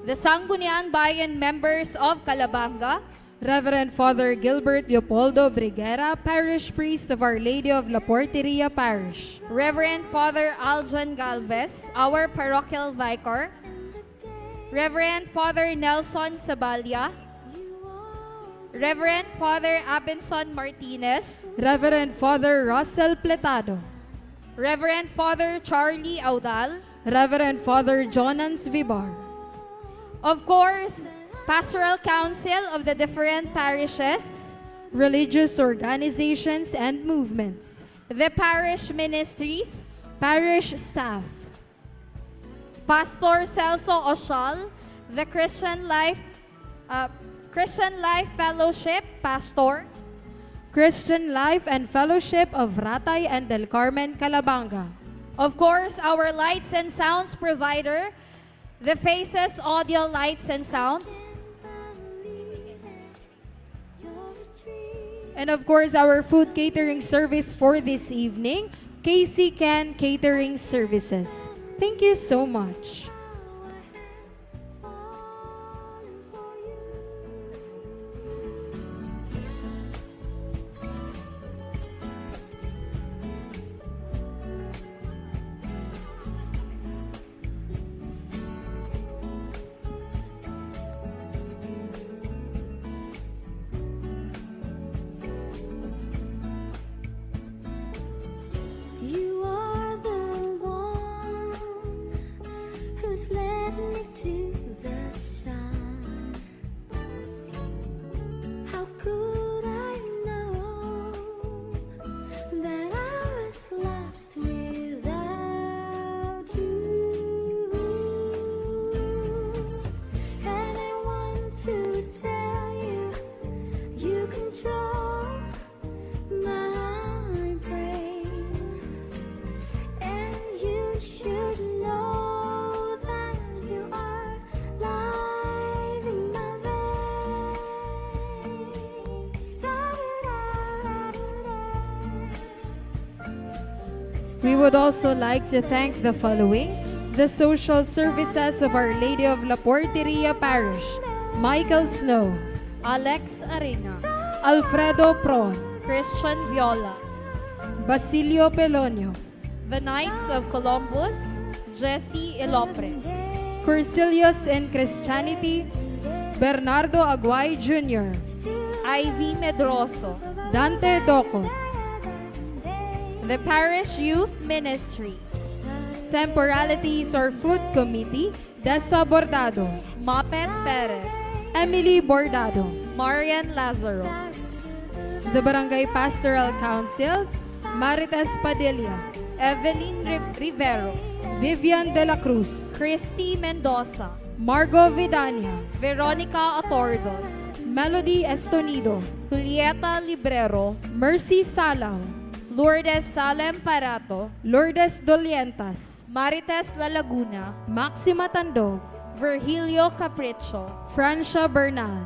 the Sangguniang Bayan members of Calabanga, Reverend Father Gilbert Leopoldo Briguera, Parish Priest of Our Lady of La Porteria Parish, Reverend Father Aljan Galvez, our parochial vicar, Reverend Father Nelson Sabalia, Reverend Father Abenson Martinez, Reverend Father Russell Pletado, Reverend Father Charlie Audal, Reverend Father Jonans Vibar, of course, Pastoral Council of the different parishes, religious organizations and movements, the parish ministries, parish staff, Pastor Celso Oshal, the Christian Life Fellowship Pastor, Christian Life and Fellowship of Ratay and Del Carmen, Calabanga. of course, our lights and sounds provider, the Faces Audio Lights and Sounds, And of course, our food catering service for this evening, KC Can Catering Services. Thank you so much. You are the one who's led me to the sun. How could I know that I was lost without you? And I want to tell you, you control my brain. And you should know that you are life in my veins. Started out We would also like to thank the following: the social services of Our Lady of La Porteria Parish, Michael Snow, Alex Arena, Alfredo Pron, Christian Viola, Basilio Pelonio, the Knights of Columbus, Jesse Ilopre, Cursilius in Christianity, Bernardo Aguay Jr., Ivy Medroso, Dante Doco, the Parish Youth Ministry, Temporalities or Food Committee, Dessa Bordado, Mapet Perez, Emily Bordado, Marian Lazaro, the Barangay Pastoral Councils, Marites Padilla, Evelyn Rivero, Vivian De La Cruz, Christy Mendoza, Margo Vidania, Veronica Atordos, Melody Estonido, Julieta Librero, Mercy Salaw, Lourdes Salem Parato, Lourdes Dolientas, Marites La Laguna, Maxima Tandog, Virgilio Capricho. Francia Bernal.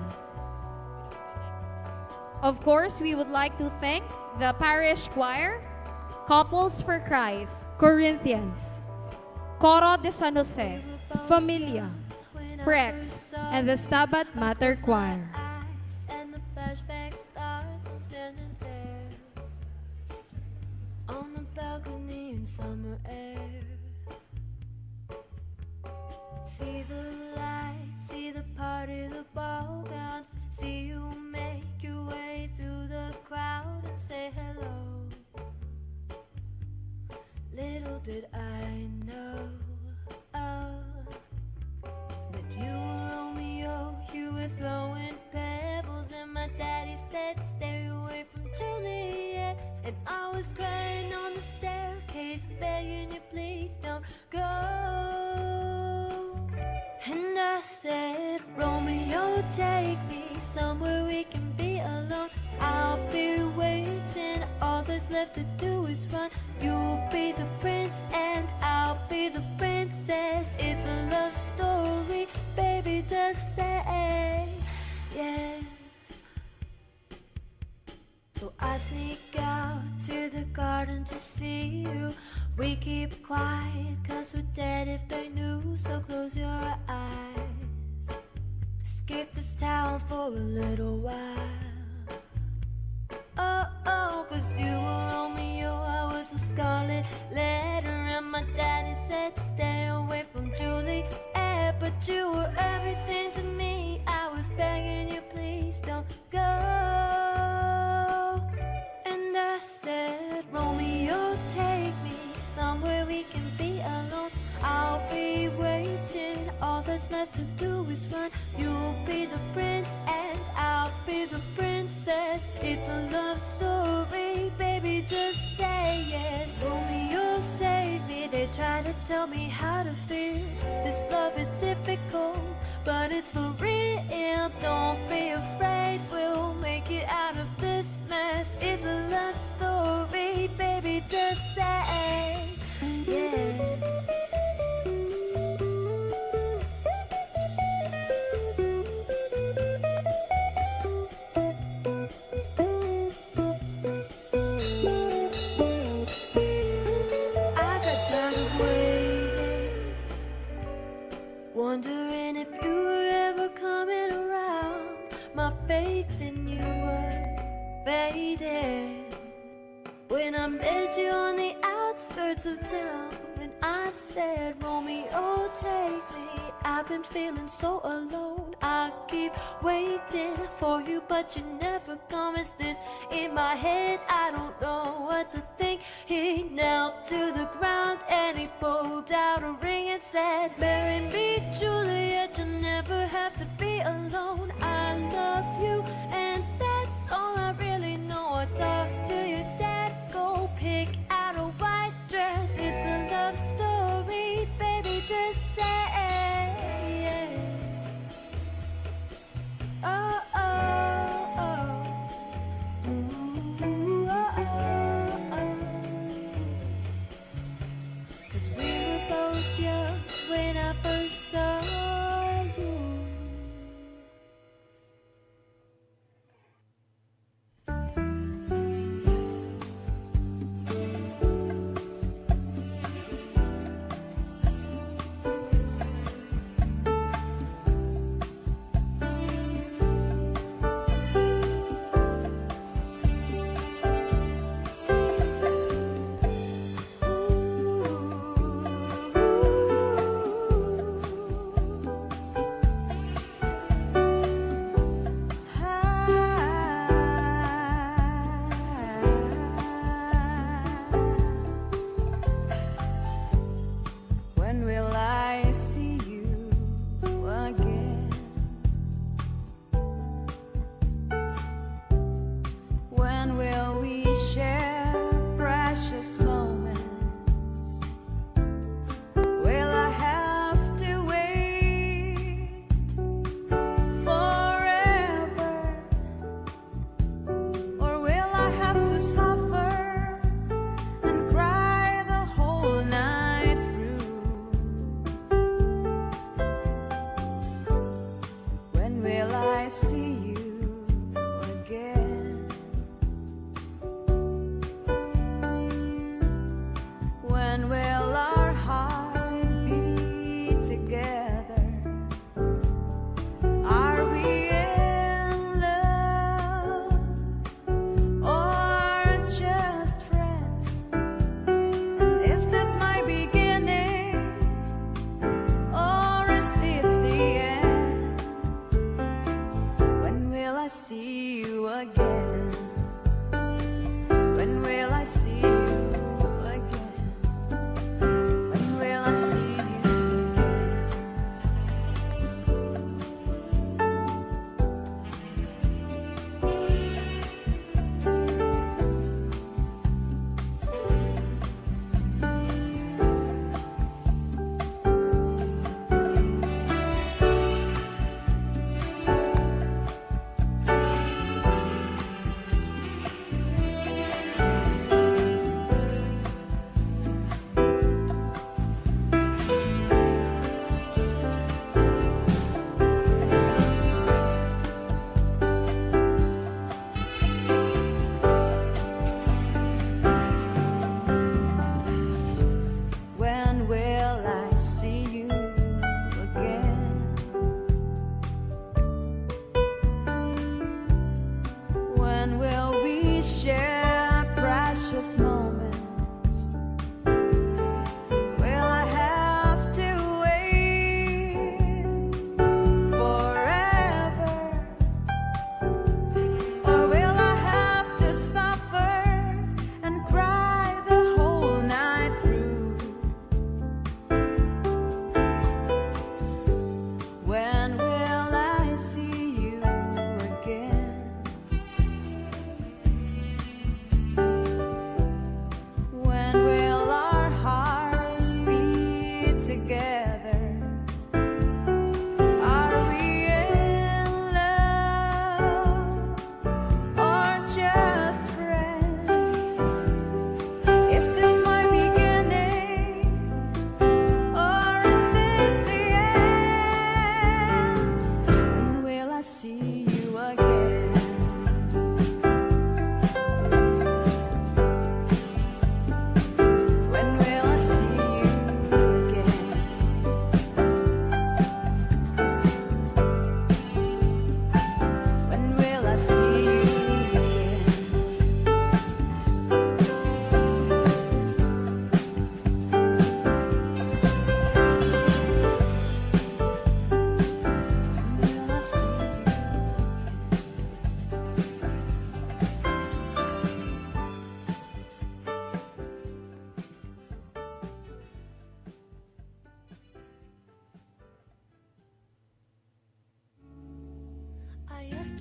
Of course, we would like to thank the parish choir, Couples for Christ, Corinthians, Coro de San Jose, Familia, Prex, and the Stabat Mater Choir. And the flashback starts. I'm standing there on the balcony in summer air. See the lights, see the party, the ball gowns. See you make your way through the crowd and say hello. Little did I know that you were Romeo, you were throwing pebbles, and my daddy said stay away from Juliet. And I was crying on the staircase, begging you please don't go. And I said, Romeo, take me somewhere we can be alone. I'll be waiting, all that's left to do is run. You'll be the prince and I'll be the princess. It's a love story, baby, just say yes. So I sneak out to the garden to see you. We keep quiet cause we're dead if they knew. So close your eyes, skip this town for a little while. Oh, cause you were Romeo, I was the scarlet letter. And my daddy said stay away from Juliet. But you were everything to me, I was begging you please don't go. And I said, Romeo, take me somewhere we can be alone. I'll be waiting, all that's left to do is run. You'll be the prince and I'll be the princess. It's a love story, baby, just say yes. Romeo, save me, they try to tell me how to feel. This love is difficult, but it's for real. Don't be afraid, we'll make it out of this mess. It's a love story, baby, just say yes. Wondering if you were ever coming around. My faith in you was fading when I met you on the outskirts of town. And I said, Romeo, take me. I've been feeling so alone. I keep waiting for you, but you never come. Is this in my head? I don't know what to think. He knelt to the ground and he pulled out a ring and said, marry me, Juliet, you'll never have to be alone. I love you and that's all I really know. I talk to your dad, go pick out a white dress. It's a love story, baby, just say yes. Oh, oh, oh. Ooh, oh, oh, oh. 'Cause we were both young when I first saw you.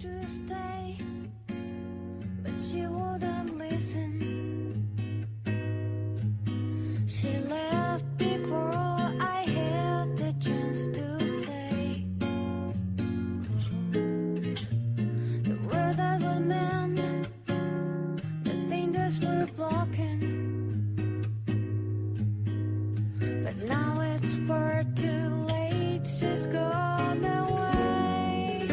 to stay, but she wouldn't listen. She left before I had the chance to say the word that would mend the things were blocking. But now it's far too late, she's gone away.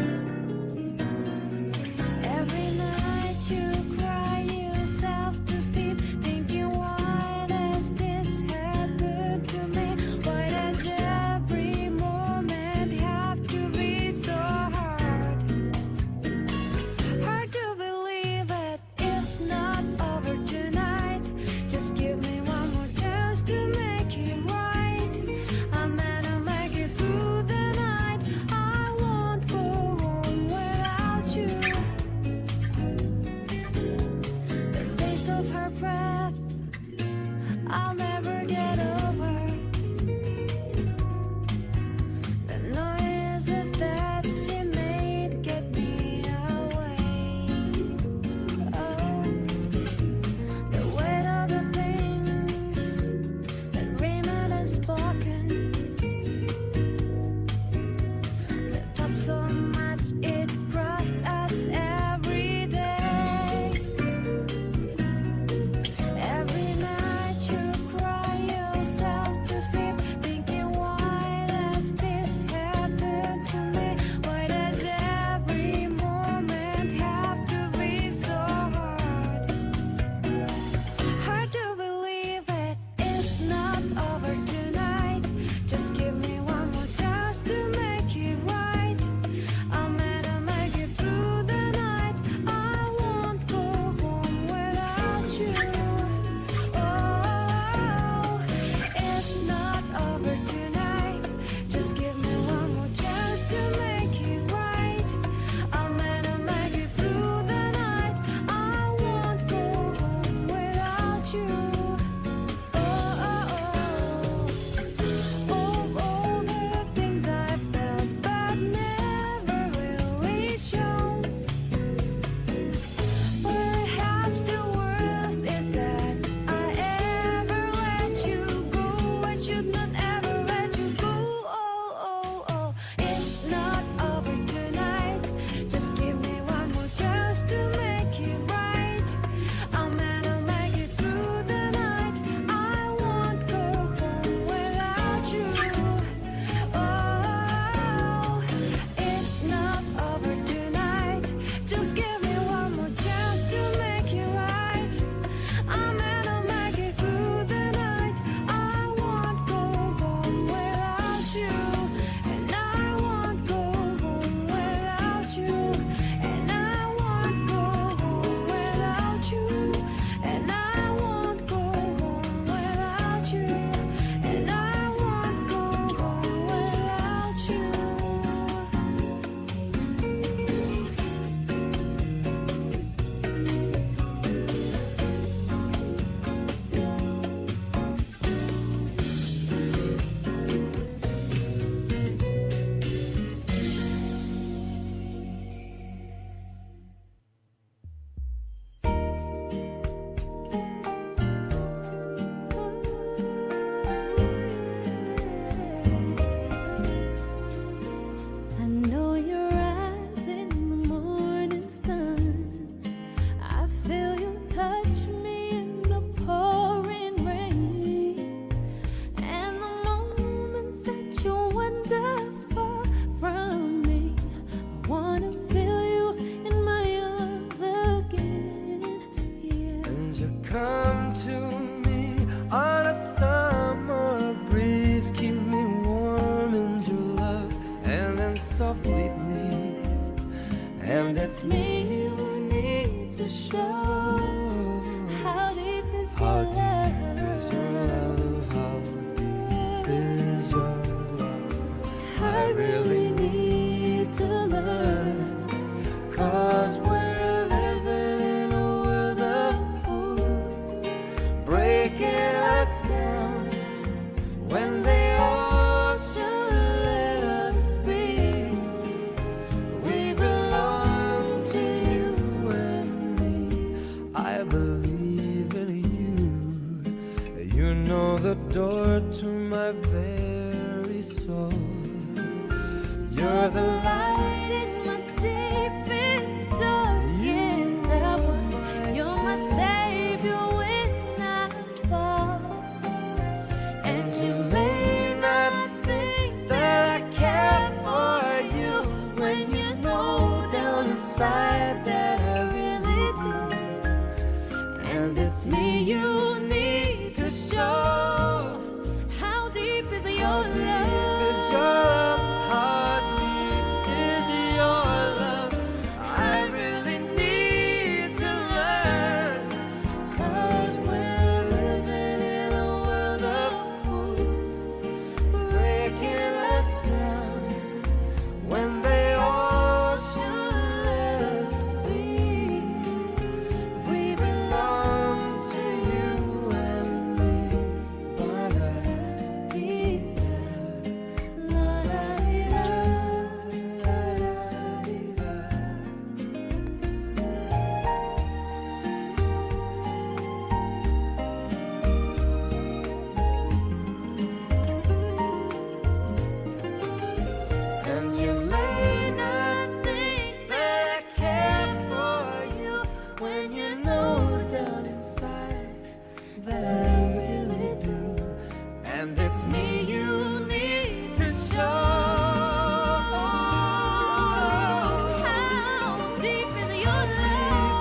Every night you cry yourself to sleep, thinking, why does this happen to me? Why does every moment have to be so hard? Hard to believe it, it's not over tonight. Just give me one more chance to make it right. I'm gonna make it through the night. You're to my very soul. You're the light in my deepest, darkest hour. You're my savior when I fall. And you may not think that I care for you when you know down inside that I really do. And it's me you need to show. How deep is your love? How deep is your love? I really need to learn. 'Cause we're living in a world of fools, breaking us down when they all should let us be. We belong to you and me. But deep down, la la la la la. And you may not think that I care for you when you know down inside that I really do. And it's me you need to show. How deep is your love?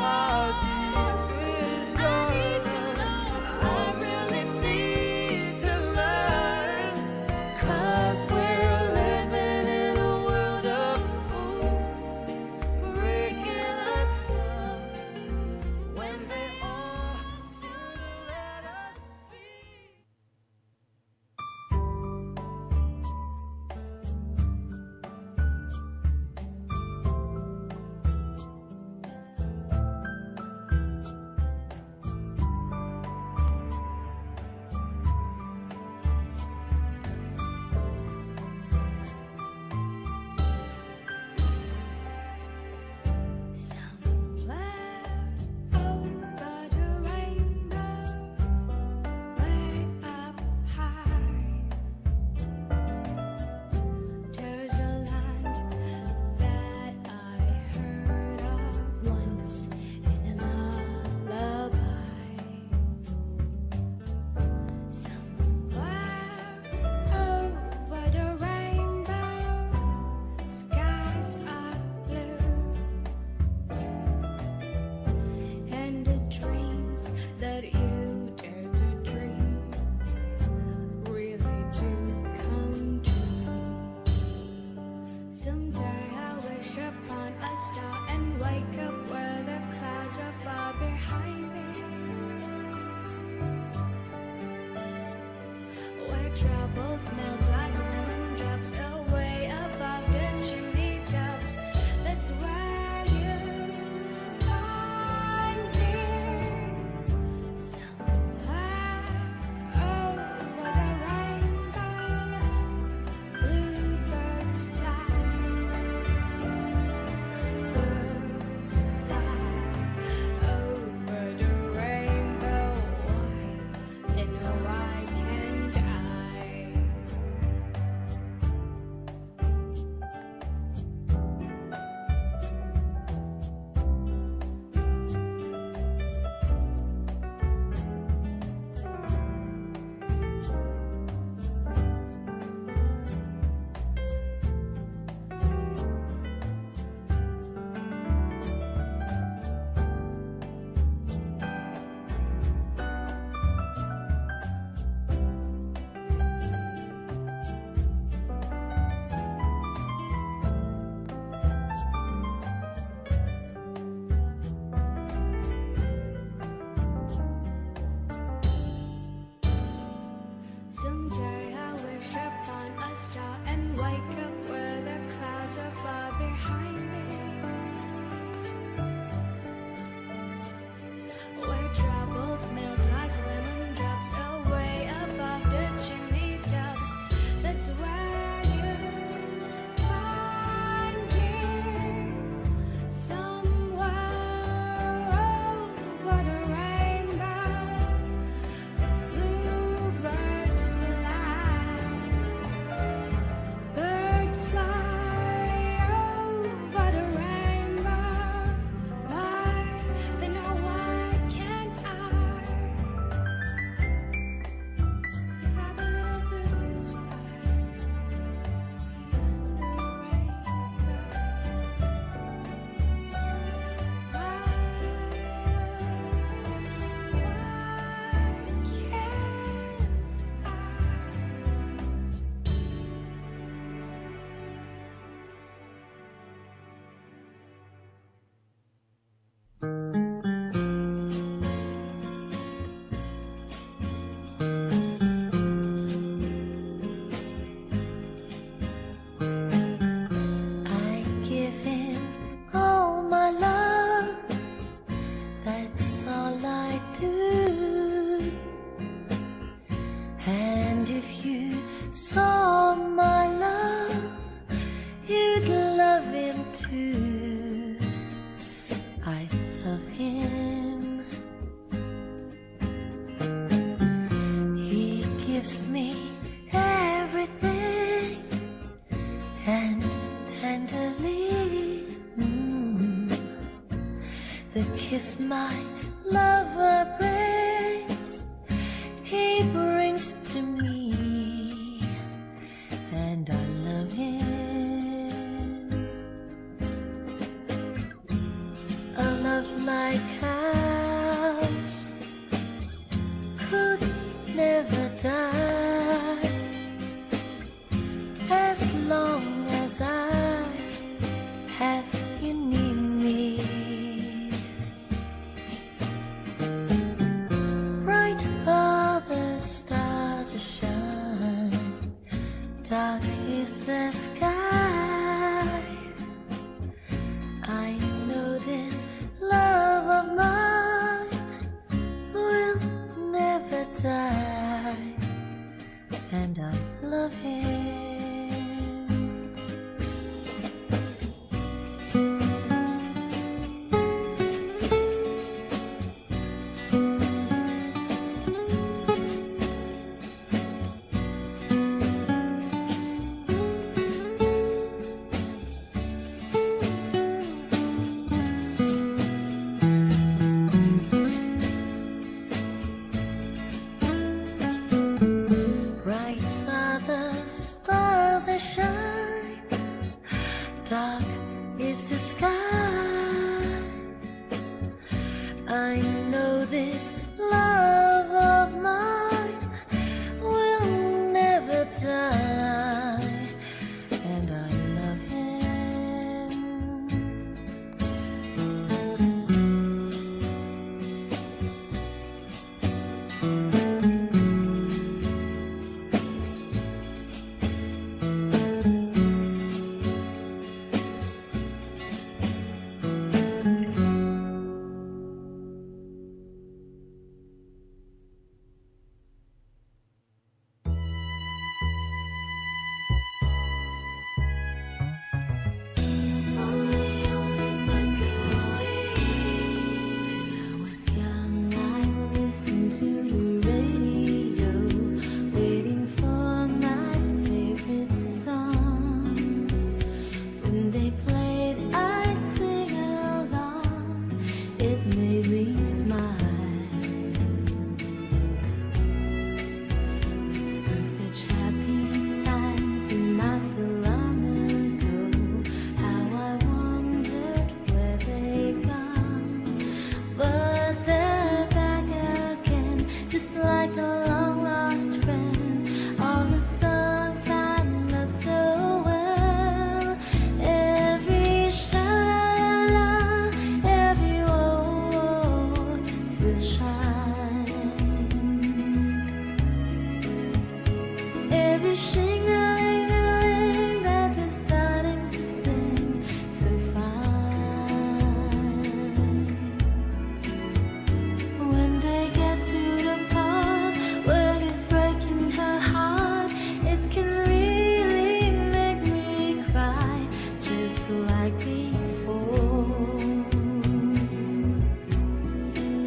How deep is your love? I really need to learn. 'Cause we're living in a world of fools, breaking us down when they all should let us be. Somewhere over the rainbow, way up high, there's a land that I heard of once in a lullaby. Somewhere over the rainbow, skies are blue. And the dreams that you dare to dream really do come true. Someday I wish upon a star and wake up where the clouds are far behind me, where troubles melt like lemon drops away above the chimney tops. That's where you find me. Somewhere over the rainbow, bluebirds fly. Birds fly over the rainbow. Why then why can't I? Someday I wish upon a star and wake up where the clouds are far behind me, where troubles melt like lemon drops away above the chimney tops. That's where you find me. Somewhere over the rainbow, blue saw my love, you'd love him too. I love him. He gives me everything, and tenderly the kiss my lover brings, he brings to me, and I love him. A love like ours could never die, as long as I have you near me. Bright are the stars that shine, dark is the sky. I know this love of mine will never die, and I love him. Bright are the stars that shine, dark is the sky. I know this love of mine will never die, and I love him.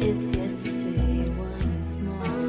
It's yesterday once more.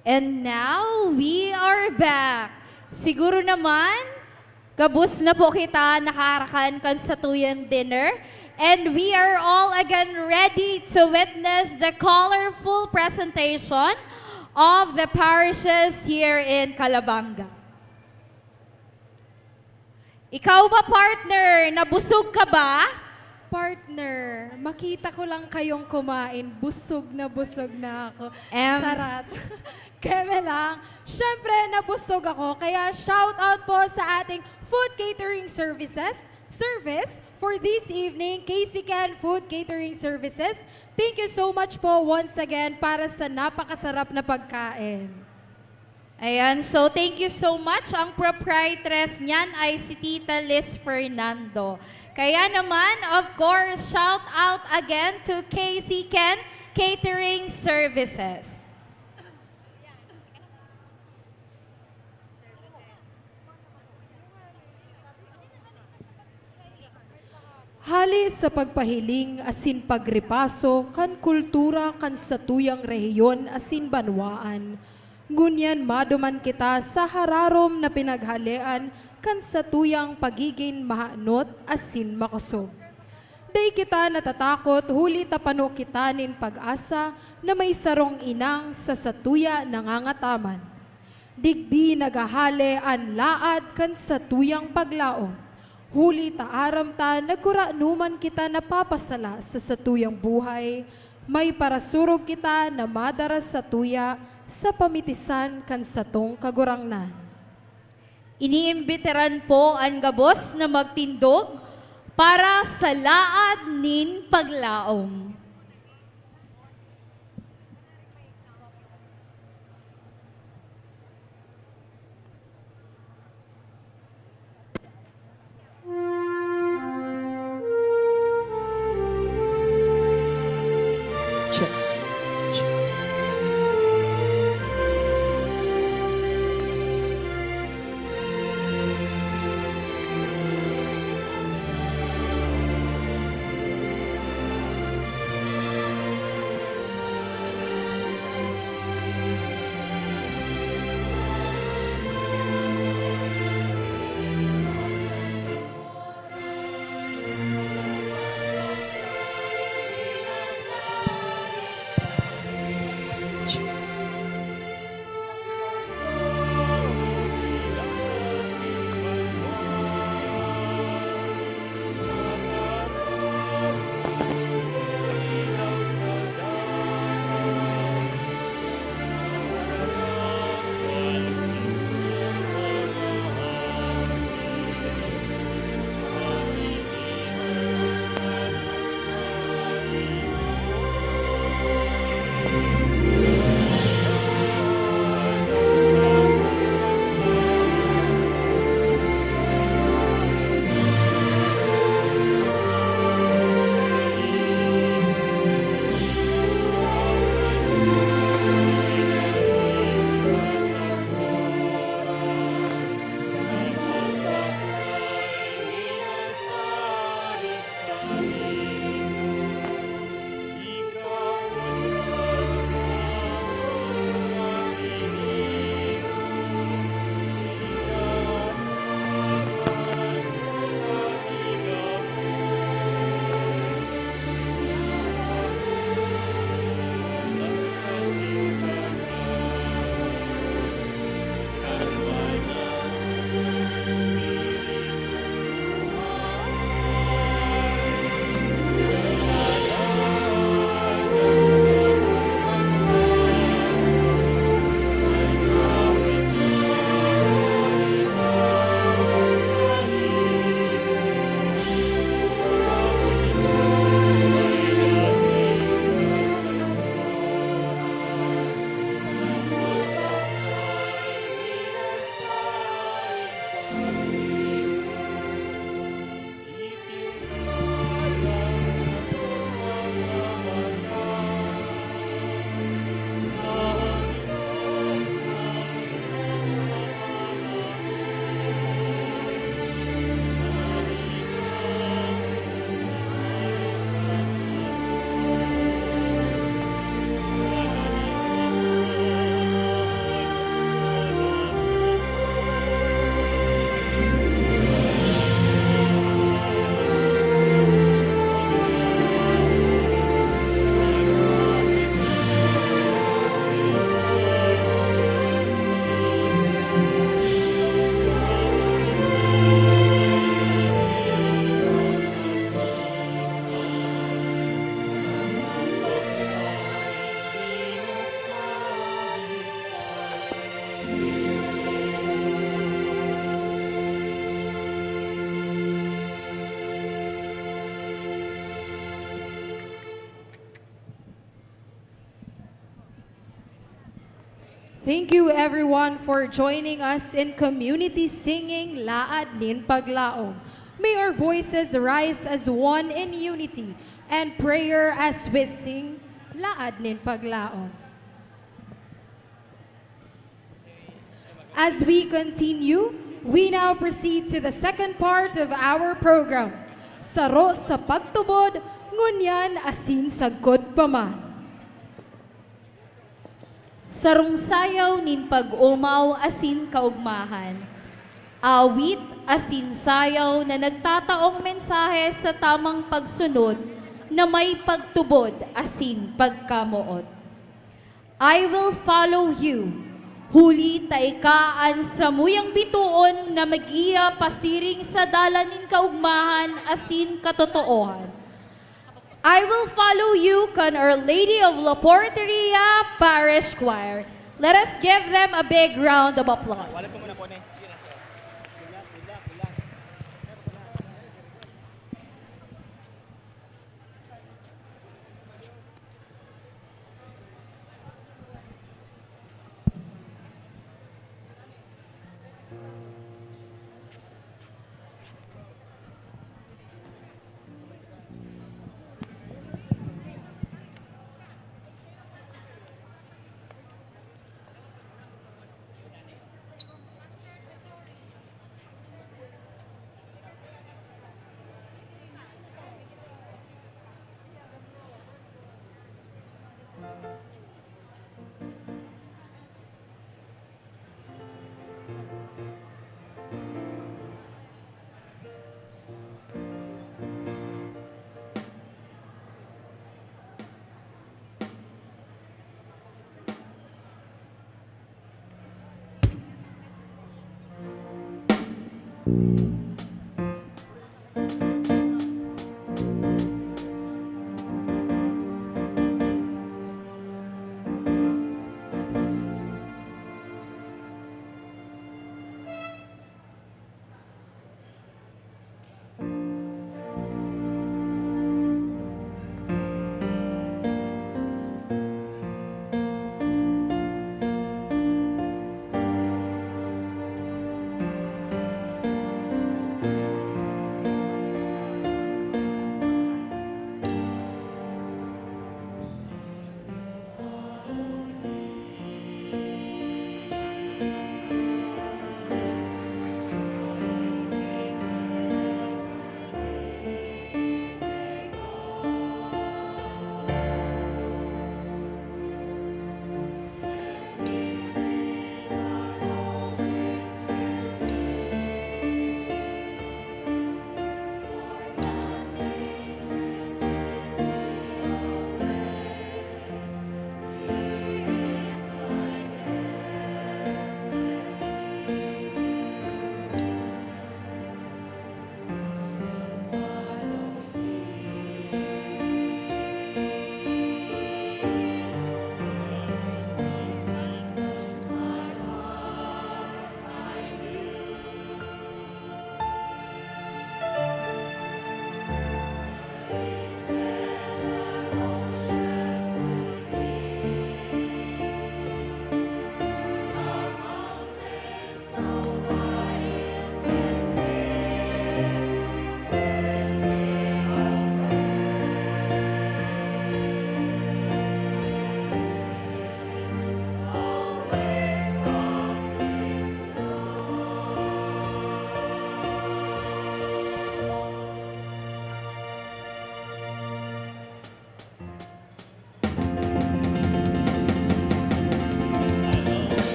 And now, we are back. Siguro naman, gabus na po kita nakarakan kan sa tuyang dinner. And we are all again ready to witness the colorful presentation of the parishes here in Calabanga. Ikaw ba, partner? Nabusog ka ba? Partner, makita ko lang kayong kumain, busog na ako. Charat. Keme lang. Siyempre, nabusog ako. Kaya shout out po sa ating food catering service for this evening, Casey Can Food Catering Services. Thank you so much po once again para sa napakasarap na pagkain. Ayan, so thank you so much. Ang proprietress niyan ay si Tita Liz Fernando. Kaya naman, of course, shout out again to Casey Ken Catering Services. Hali sa pagpahiling asin pagripaso kan kultura kan sa tuyang rehiyon asin banwaan. Ngunyan maduman kita sa hararom na pinaghalian kan sa tuyang pagiging mahanot asin makusog. Day kita natatakot huli tapano kita nin pag-asa na may sarong inang sa satuya nangangataman. Digdi nagahali an laad kan sa tuyang paglaom. Huli taaram ta nagkuranuman kita napapasala sa satuyang buhay. May parasurog kita na madaras sa tuya sa pamitisan kan satong kagurangnan. Iniimbiteran po ang gabos na magtindog para sa laad nin paglaom. Check. Thank you everyone for joining us in community singing Laad Nin Paglaom. May our voices rise as one in unity and prayer as we sing Laad Nin Paglaom. As we continue, we now proceed to the second part of our program. Saro sa pagtubod, ngunyan asin sagkod paman. Sarong sayaw nin pag-umaw asin kaugmahan. Awit asin sayaw na nagtataong mensahe sa tamang pagsunod na may pagtubod asin pagkamuot. I will follow you. Huli taikaan sa muyang bituon na magiya pasiring sa dalanin kaugmahan asin katotoohan. I will follow you kan Our Lady of La Porteria Parish Choir. Let us give them a big round of applause.